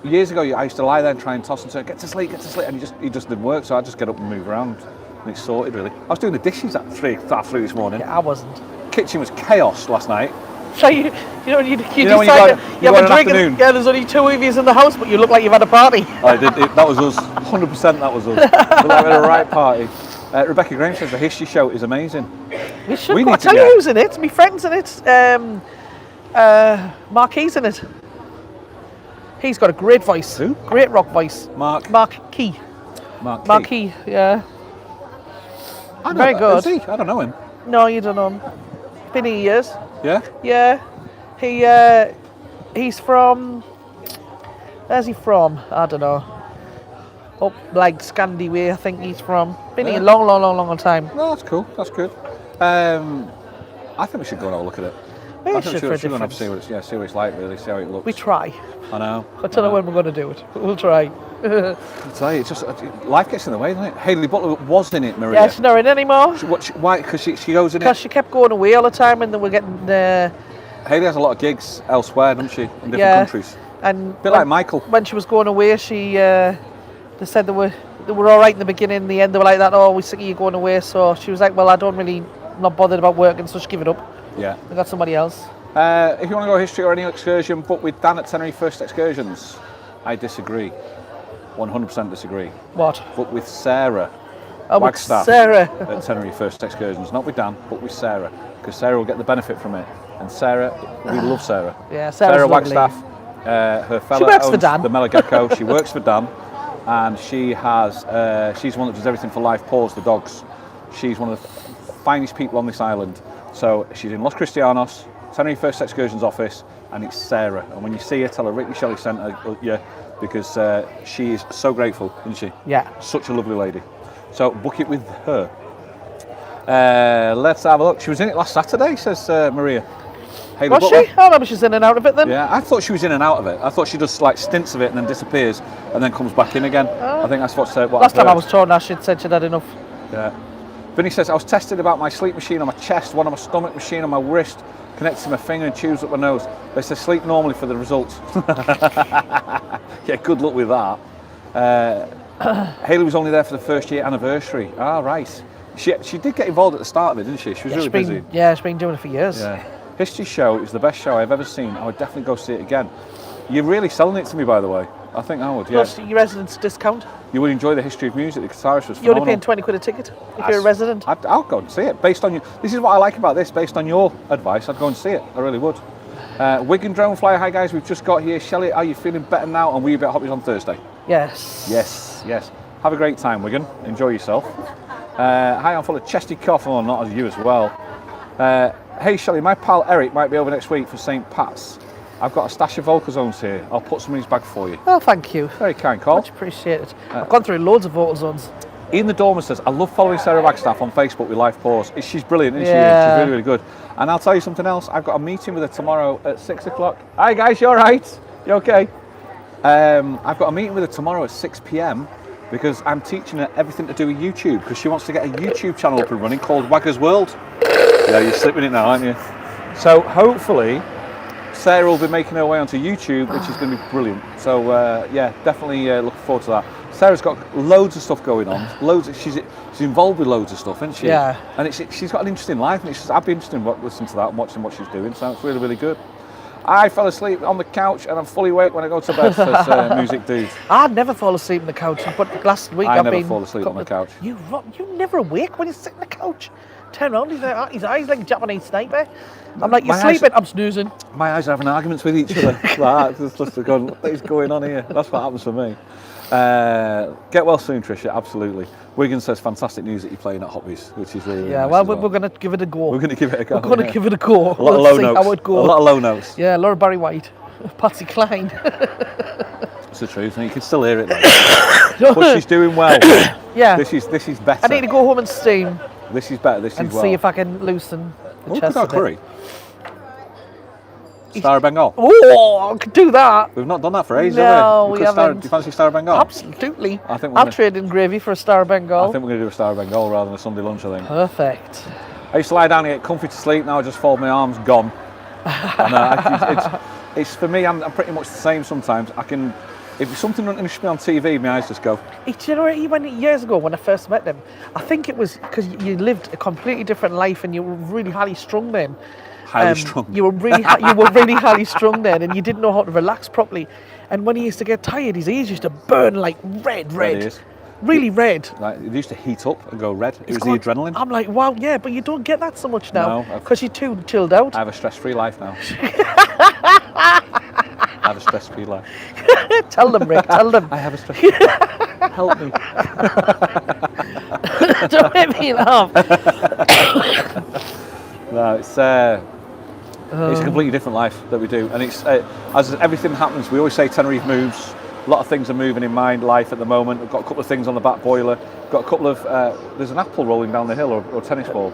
years ago I used to lie there and try and toss and turn, get to sleep. And it just didn't work, so I just get up and move around. And it's sorted, really. I was doing the dishes at 3 this morning. Yeah, I wasn't. Kitchen was chaos last night. So you know when you when you go have a drink. afternoon. Yeah, there's only 2 of you in the house, but you look like you've had a party. That was us. 100% that was us. We had a right party. Rebecca Graham says the history show is amazing. We should We go. need I'll to tell you get- who's in it. My friend's in it. Marquis in it. He's got a great voice. Who? Great rock voice. Marquis. Marquis, yeah. I know Very that. good. Is he? I don't know him. No, you don't know him. Been here years. Yeah? Yeah. He's from... Where's he from? I don't know. Up like Scandi way, I think he's from. Been here a long time. No, that's cool. That's good. I think we should go and have a look at it. We I should think for a we should go and difference. see what it's like, really, see how it looks. We try. I know. I don't know when we're going to do it, but we'll try. I tell you, it's just life gets in the way, doesn't it? Haley Butler was in it, Maria. Yeah, she's not in anymore. Why? Because she goes in it. Because she kept going away all the time, and then we're getting... Haley has a lot of gigs elsewhere, doesn't she? In different countries. And A bit like Michael. When she was going away, they said they were all right in the beginning. In the end, they were like that. Oh, we're sick of you going away. So she was like, well, I'm not bothered about working, so just give it up. Yeah. I got somebody else. If you want to go history or any excursion, but with Dan at Tenerife First Excursions, I disagree. 100% disagree. What? But with Sarah, Oh, with Wagstaff Sarah. at Tenerife First Excursions, not with Dan, but with Sarah, because Sarah will get the benefit from it. And Sarah, we love Sarah. Yeah, Sarah's Sarah lovely. Wagstaff, her fella She works for owns Dan. the Melagecko. She works for Dan, and she has. She's one that does everything for Life Paws, the dogs. She's one of the finest people on this island. So she's in Los Cristianos, Tenerife First Excursions office, and it's Sarah. And when you see her, tell her Rick and Shelley sent her, because she is so grateful, isn't she? Yeah. Such a lovely lady. So book it with her. Let's have a look. She was in it last Saturday, says Maria. Hayley Was Butler. she? Oh, maybe she's in and out of it then. Yeah, I thought she was in and out of it. I thought she does like stints of it and then disappears and then comes back in again. I think that's what Last time I was told that she'd said she'd had enough. Yeah. Vinny says, I was tested about my sleep machine on my chest, one on my stomach machine on my wrist, connected to my finger and tubes up my nose. They say sleep normally for the results. Yeah, good luck with that. Hayley was only there for the first year anniversary. Ah, right. She did get involved at the start of it, didn't she? She was really busy. Yeah, she's been doing it for years. Yeah. History show is the best show I've ever seen. I would definitely go see it again. You're really selling it to me, by the way. I think I would, yeah. Plus your residence discount. You would enjoy the history of music. The guitarist was phenomenal. You're only paying 20 quid a ticket if you're a resident. I'll go and see it. Based on you. This is what I like about this. Based on your advice, I'd go and see it. I really would. Wigan Drone Flyer. Hi guys, we've just got here. Shelley, are you feeling better now? And will you be at Hobbies on Thursday? Yes. Yes. Have a great time, Wigan. Enjoy yourself. Hi, I'm full of chesty cough. Oh, not as you as well. Hey Shelley, my pal Eric might be over next week for St. Pat's. I've got a stash of vocal zones here. I'll put some in his bag for you. Oh, thank you. Very kind, Carl. Much appreciated. I've gone through loads of vocal zones. Ian the Dormer says, I love following Sarah Wagstaff on Facebook with live pause. She's brilliant, isn't she? Yeah. She's really, really good. And I'll tell you something else. I've got a meeting with her tomorrow at 6 o'clock. Hi guys, you all right? You okay? I've got a meeting with her tomorrow at 6 p.m. because I'm teaching her everything to do with YouTube because she wants to get a YouTube channel up and running called Wagger's World. Yeah, you're slipping it now, aren't you? So hopefully Sarah will be making her way onto YouTube, which is going to be brilliant. So yeah, definitely looking forward to that. Sarah's got loads of stuff going on. She's involved with loads of stuff, isn't she? Yeah. And she's got an interesting life, and I'd be interested in listening to that and watching what she's doing. So it's really, really good. I fell asleep on the couch, and I'm fully awake when I go to bed. Says Music Dude. I'd never fall asleep on the couch, but last week I I've never been... fall asleep on the couch. You're never awake when you sit on the couch. Turn around, his eyes like a Japanese sniper. I'm like, you're sleeping, I'm snoozing. My eyes are having arguments with each other. Like, just going, what is going on here? That's what happens for me. Get well soon, Tricia, absolutely. Wigan says fantastic news that you're playing at Hobbies, which is really, really yeah, nice well, as we're going to give it a go. We're going to give it a go. We're going to give it a go. A lot of low notes. How it goes. A lot of low notes. Yeah, Laura Barry White, Patsy Cline. It's the truth, and you can still hear it though. But she's doing well. Yeah. This is better. I need to go home and steam. This is better. This and is well. see if I can loosen the Oh, chest got a bit. curry. Star of Bengal. Oh, I could do that. We've not done that for ages, No, have we? we haven't. Do you fancy Star of Bengal? Absolutely. I think I'll trade in gravy for a Star of Bengal. I think we're going to do a Star of Bengal rather than a Sunday lunch, I think. Perfect. I used to lie down and get comfy to sleep. Now I just fold my arms, gone. And, it's for me. I'm pretty much the same. Sometimes I can, if something doesn't interest me on TV, my eyes just go. Do you know what, even years ago when I first met him, I think it was because you lived a completely different life and you were really highly strung then. Highly strung. You were really highly strung then, and you didn't know how to relax properly. And when he used to get tired, his ears used to burn like red. Really red. Like, it used to heat up and go red. It was the adrenaline. I'm like, wow, yeah, but you don't get that so much now No, because you're too chilled out. I have a stress-free life now. I have a stress-free life. Tell them, Rick. Tell them. I have a stress-free life. Help me. Don't make me laugh. No, it's a completely different life that we do, and it's as everything happens. We always say Tenerife moves. A lot of things are moving in my life at the moment. We've got a couple of things on the back boiler. Got a couple of there's an apple rolling down the hill or a tennis ball.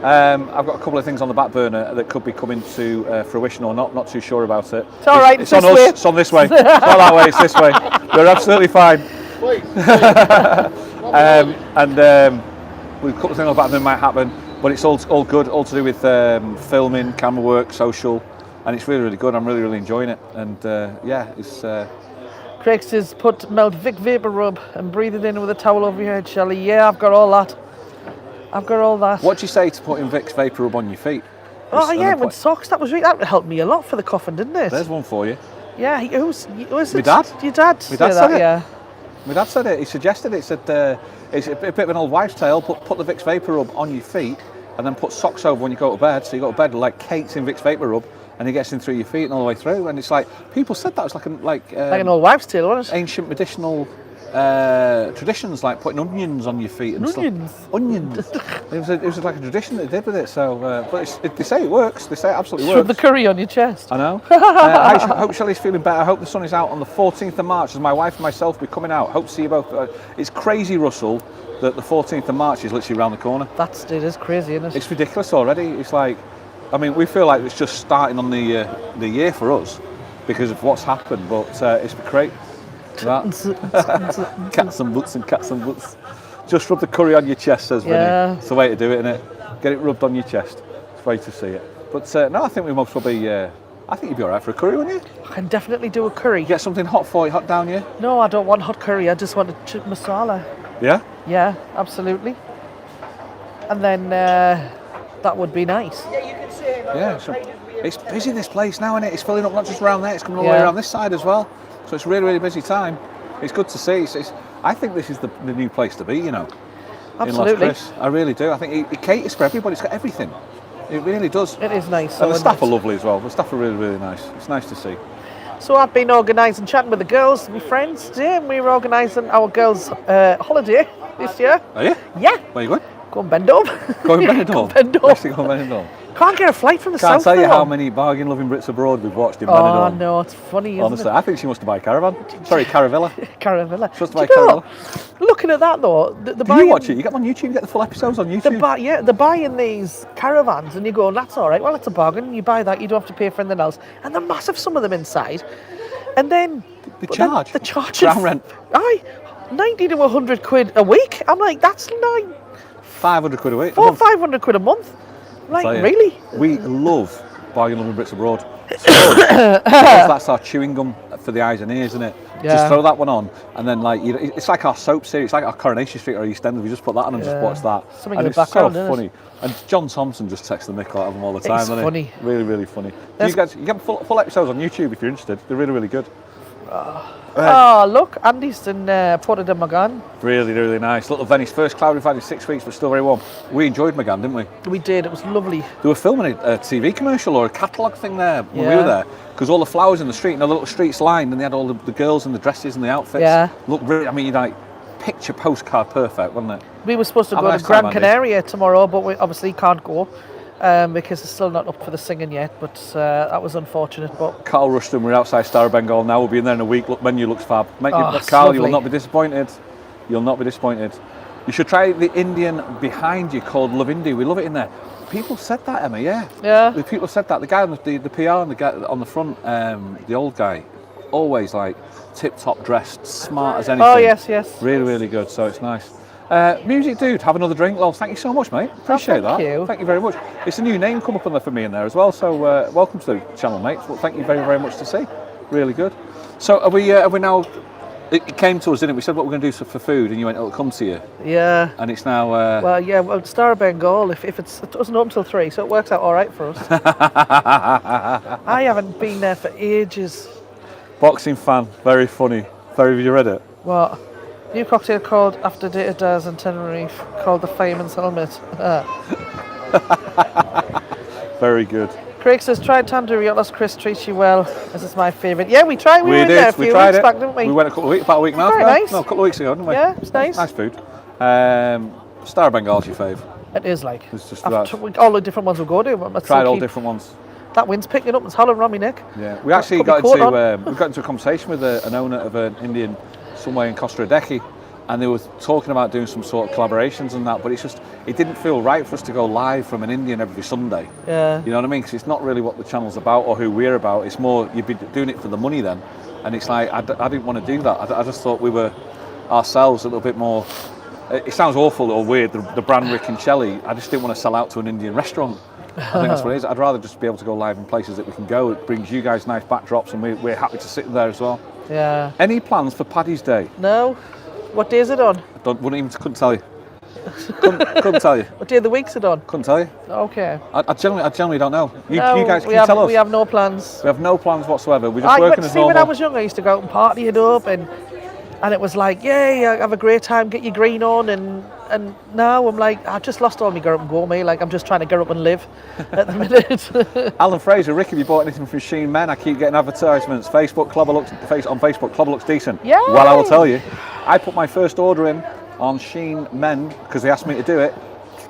I've got a couple of things on the back burner that could be coming to fruition or not. Not too sure about it. It's all right. It's on us. Way. It's on this way. It's not that way. It's this way. We're absolutely fine. We've a couple of things on the back burner might happen. But it's all good, all to do with filming, camera work, social, and it's really, really good. I'm really, really enjoying it, and yeah, it's. Craig says, put melt Vic Vapor Rub and breathe it in with a towel over your head, Shelley. Yeah, I've got all that. What do you say to putting Vic's Vapor Rub on your feet? Oh yeah, with socks. That helped me a lot for the coughing, didn't it? There's one for you. Yeah, who's it? My dad. Your dad. My dad said it. Yeah. My dad said it. He suggested it. He said it's a bit of an old wives' tale. Put the Vic's Vapor Rub on your feet, and then put socks over when you go to bed. So you go to bed like cakes in Vic's Vapor Rub, and it gets in through your feet and all the way through. And it's like people said that was like an old wives' tale, wasn't it? ancient medicinal traditions like putting onions on your feet and Onions? stuff. Onions. It was like a tradition they did with it. So, but they say it works. They say it absolutely Shove works. the curry on your chest. I know. I hope Shelley's feeling better. I hope the sun is out on the 14th of March as my wife and myself will be coming out. Hope to see you both. It's crazy, Russell, that the 14th of March is literally around the corner. It is crazy, isn't it? It's ridiculous already. It's like, I mean, we feel like it's just starting on the year for us because of what's happened, but it's great. That. Cats and butts. Just rub the curry on your chest, says Vinny. It's the way to do it, isn't it? Get it rubbed on your chest. It's the way to see it. But no, I think we most probably. I think you'd be alright for a curry, wouldn't you? I can definitely do a curry. Get something hot for you, hot down you. No, I don't want hot curry. I just want a chicken masala. Yeah. Yeah, absolutely. And then that would be nice. Yeah. So it's busy this place now, isn't it? It's filling up not just around there. It's coming all the way around this side as well. So it's really, really busy time. It's good to see. I think this is the new place to be, you know. Absolutely. In Los Cristianos. I really do. I think it caters for everybody. It's got everything. It really does. It is nice. And the staff are lovely as well. The staff are really, really nice. It's nice to see. So I've been organising, chatting with the girls, my friends today, and we were organising our girls' holiday this year. Are you? Yeah. Where are you going? Go and bend over. Going Benidorm? Benidorm. Go Benidorm. Can't get a flight from the south. Can't tell you though. how many bargain-loving Brits abroad we've watched in Benidorm. Oh no, it's funny, isn't Honestly, it? I think she must have bought a caravan. Sorry, Caravilla. Caravilla. She must Do have you bought a know, Caravilla. looking at that though, the Do buying, you watch it? You get them on YouTube, you get the full episodes on YouTube. they're buying these caravans, and you go, that's all right. Well, it's a bargain. You buy that, you don't have to pay for anything else, and they're massive. Some of them inside, and then The charge. The charge. Ground rent. 90 to 100 quid a week. I'm like, that's like 500 quid a week. 500 quid a month. Like, really? We love bargain-loving Brits abroad. So, that's our chewing gum for the eyes and ears, isn't it? Yeah. Just throw that one on, and then it's like our soap series. It's like our Coronation Street or EastEnders. We just put that on and just watch that. Something and in the it's so background, isn't it? funny. And John Thompson just texts the mick out of them all the time. It's doesn't funny. He? Really, really funny. You get full episodes on YouTube if you're interested. They're really, really good. Look, Andy's in Porta de Magan. Really, really nice. Little Venice, first cloud we've had in 6 weeks, but still very warm. We enjoyed Magan, didn't we? We did. It was lovely. They were filming a TV commercial or a catalogue thing there when we were there, because all the flowers in the street and the little streets lined, and they had all the girls in the dresses and the outfits. Yeah. Look, really, I mean, like picture postcard perfect, wasn't it? We were supposed to Have a go nice to Gran time, Andy. Canaria tomorrow, but we obviously can't go because it's still not up for the singing yet. But that was unfortunate. But Carl Rushton, we're outside Star of Bengal now. We'll be in there in a week. Look, menu looks fab. It's Carl, you will lovely. not be disappointed. You'll not be disappointed. You should try the Indian behind you called Love India. We love it in there. People said that, Emma. Yeah. Yeah. People said that. The guy on the PR and the guy on the front, the old guy, always like tip-top dressed, smart as anything. Oh yes. Really, really good. So it's nice. Music Dude, have another drink. Well, thank you so much, mate. Appreciate that. you. Thank you very much. It's a new name come up on there for me in there as well. So welcome to the channel, mate. Well, thank you very, very much to see. Really good. So are we now? It came to us, didn't it? We said what we're going to do for food, and you went, "It'll come to you." Yeah. And it's now. Well, Star of Bengal. If it doesn't open till 3, so it works out all right for us. I haven't been there for ages. Boxing fan, very funny. Have you read it? What? New cocktail called After Data Does in Tenerife, called the Fireman's Helmet. Very good. Craig says, tried tandoori at Los Chris, treats you well. This is my favourite. Yeah, we tried. We were in did. there a few we tried weeks it. back, didn't we? We went about a week and a half Very ago. nice. No, a couple of weeks ago, didn't we? Yeah, it's nice. Nice food. Star of Bengal's your fave. It is like. It's just I've about- all the different ones we'll go to. But Tried all different ones. That wind's picking up. It's hollering around my neck. Yeah, we actually Put my got coat into we got into a conversation with an owner of an Indian somewhere in Costa Rica, and they were talking about doing some sort of collaborations and that, but it didn't feel right for us to go live from an Indian every Sunday. Yeah. You know what I mean? Because it's not really what the channel's about or who we're about. It's more you'd be doing it for the money then, and it's like I didn't want to do that. I just thought we were ourselves a little bit more. It sounds awful or weird, the brand Rick and Shelley. I just didn't want to sell out to an Indian restaurant. I think that's what it is. I'd rather just be able to go live in places that we can go. It brings you guys nice backdrops, and we're happy to sit there as well. Yeah. Any plans for Paddy's Day? No. What day is it on? Couldn't tell you. Couldn't tell you. What day of the week's it on? Couldn't tell you. Okay. I generally don't know. You No, guys we can tell us. We have no plans. We have no plans whatsoever. We're just working as See, when I normal. was young, I used to go out and party it up, and And it was like, yay, have a great time, get your green on, and now I'm like, I just lost all my get up and go, mate. Like, I'm just trying to get up and live at the minute. Alan Fraser, Rick, have you bought anything from Sheen Men? I keep getting advertisements. Facebook Clubber looks on Facebook. Clubber looks decent. Yay! Well, I will tell you, I put my first order in on Sheen Men because they asked me to do it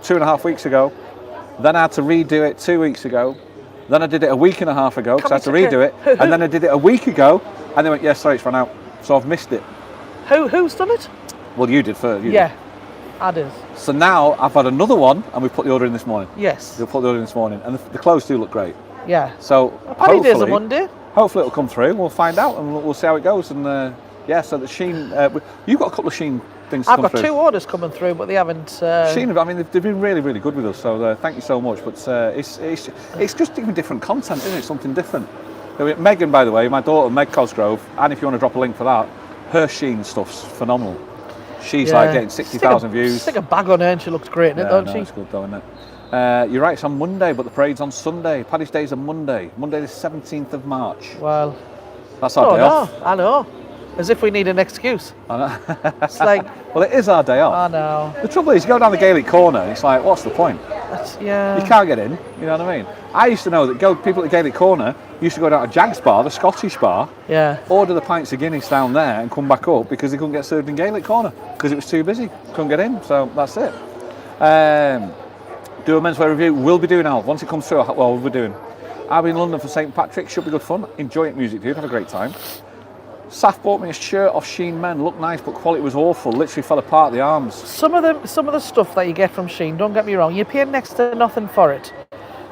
2.5 weeks ago. Then I had to redo it 2 weeks ago. Then I did it a week and a half ago because I had to redo it. And then I did it a week ago, and they went, "Yeah, sorry, it's run out." So I've missed it. Who's done it? Well, you did first. You Yeah, did. I did. So now I've had another one, and we put the order in this morning. Yes. We put the order in this morning, and the clothes do look great. Yeah. So Paddy Day's a Monday. Hopefully it'll come through. We'll find out, and we'll see how it goes. And yeah, so the Sheen, you've got a couple of Sheen things to I've come got through. 2 orders coming through, but they haven't. Sheen, I mean, they've been really, really good with us. So thank you so much. But it's just even different content, isn't it? Something different. Megan, by the way, my daughter, Meg Cosgrove, and if you want to drop a link for that, her Sheen stuff's phenomenal. She's like getting 60,000 views. Stick a bag on her and she looks great in it, doesn't she? It's good though, isn't it? You're right, it's on Monday, but the parade's on Sunday. Paddy's Day's on Monday the 17th of March. Well, that's our day off. I know. As if we need an excuse. I know. It's like, well, it is our day off. I know. The trouble is, you go down the Gaelic corner, and it's like, what's the point? Yeah. You can't get in, you know what I mean? I used to know that people at the Gaelic corner used to go down to Jag's bar, the Scottish bar, order the pints of Guinness down there and come back up because they couldn't get served in Gaelic corner because it was too busy, couldn't get in, so that's it. Do a menswear review, we'll be doing Al, once it comes through, well, we'll be doing. I'll be in London for St. Patrick's, should be good fun, enjoy it music dude, have a great time. Saf bought me a shirt off Sheen Men, looked nice but quality was awful, literally fell apart at the arms. Some of the stuff that you get from Sheen, don't get me wrong, you're paying next to nothing for it.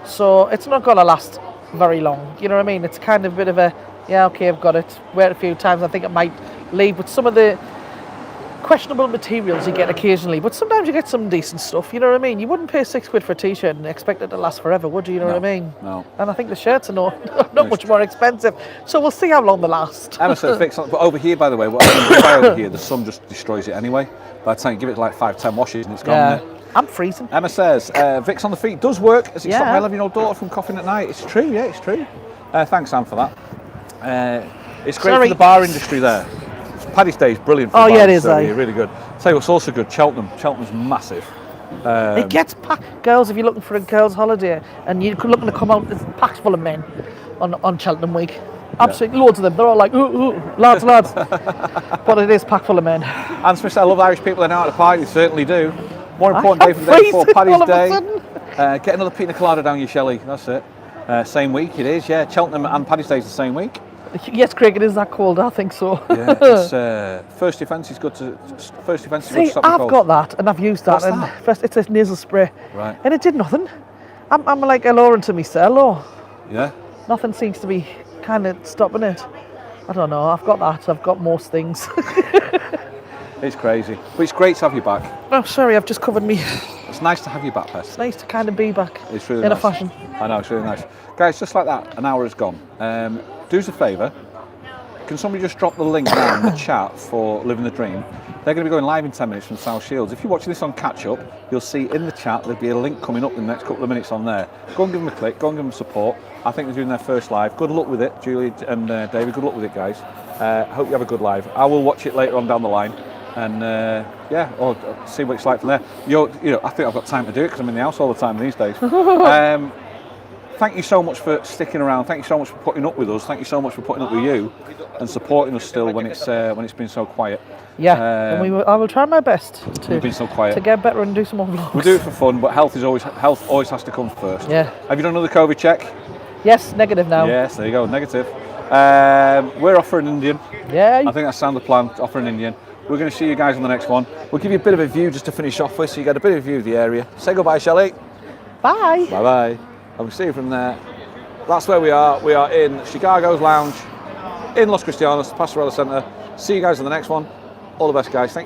So it's not going to last very long, you know what I mean? It's kind of a bit of a, yeah, okay, I've got it, wear it a few times, I think it might leave, but some of the questionable materials you get occasionally, but sometimes you get some decent stuff, you know what I mean? You wouldn't pay £6 for a t-shirt and expect it to last forever, would you? You know what I mean? No. And I think the shirts are not much more expensive, so we'll see how long they last. Emma said fix on, but over here, by the way, what I buy over here, the sun just destroys it anyway. By the time you give it like 5-10 washes and it's gone. I'm freezing. Emma says, Vicks on the feet does work as it stopped my 11-year-old daughter from coughing at night. It's true, yeah, it's true. Thanks, Sam, for that. It's great for the bar industry there. Paddy's Day is brilliant for the bar it is, industry, really good. Tell you what's also good, Cheltenham. Cheltenham's massive. It gets packed. Girls, if you're looking for a girls' holiday and you're looking to come out, it's packed full of men on Cheltenham Week. Absolutely, loads of them. They're all like, ooh, lads. But it is packed full of men. And Smith said, I love Irish people and out at the party. They certainly do. More important day for the day before Paddy's Day. Get another pina colada down your Shelley. That's it. Same week it is, Cheltenham and Paddy's Day is the same week. Yes, Craig, it is that cold. I think so. Yeah, it's, first defence is good to stop the cold. I've got that and I've used that. What's that? It's a nasal spray. Right. And it did nothing. I'm like hello to me, sir. Hello. Yeah. Nothing seems to be kind of stopping it. I don't know. I've got that. I've got most things. It's crazy, but it's great to have you back. Oh, sorry, I've just covered me. It's nice to have you back, Pest. It's nice to kind of be back. It's really in nice. a fashion. I know, it's really nice. Guys, just like that, an hour has gone. Do us a favour. Can somebody just drop the link now in the chat for Living the Dream? They're going to be going live in 10 minutes from South Shields. If you're watching this on catch up, you'll see in the chat there'll be a link coming up in the next couple of minutes on there. Go and give them a click, go and give them support. I think they're doing their first live. Good luck with it, Julie and David. Good luck with it, guys. Hope you have a good live. I will watch it later on down the line. And or see what it's like from there. I think I've got time to do it because I'm in the house all the time these days. Thank you so much for sticking around. Thank you so much for putting up with us. Thank you so much for putting up with you and supporting us still when it's been so quiet. Yeah, and I will try my best we've been so quiet to get better and do some more vlogs. We'll do it for fun, but health always has to come first. Yeah. Have you done another COVID check? Yes, negative now. Yes, there you go, negative. We're off for an Indian. Yeah. I think that's sound the plan. Off for an Indian. We're going to see you guys on the next one. We'll give you a bit of a view just to finish off with, so you get a bit of a view of the area. Say goodbye, Shelley. Bye. Bye-bye. And we'll see you from there. That's where we are. We are in Chicago's Lounge, in Los Cristianos, Pastorella Centre. See you guys on the next one. All the best, guys. Thank you.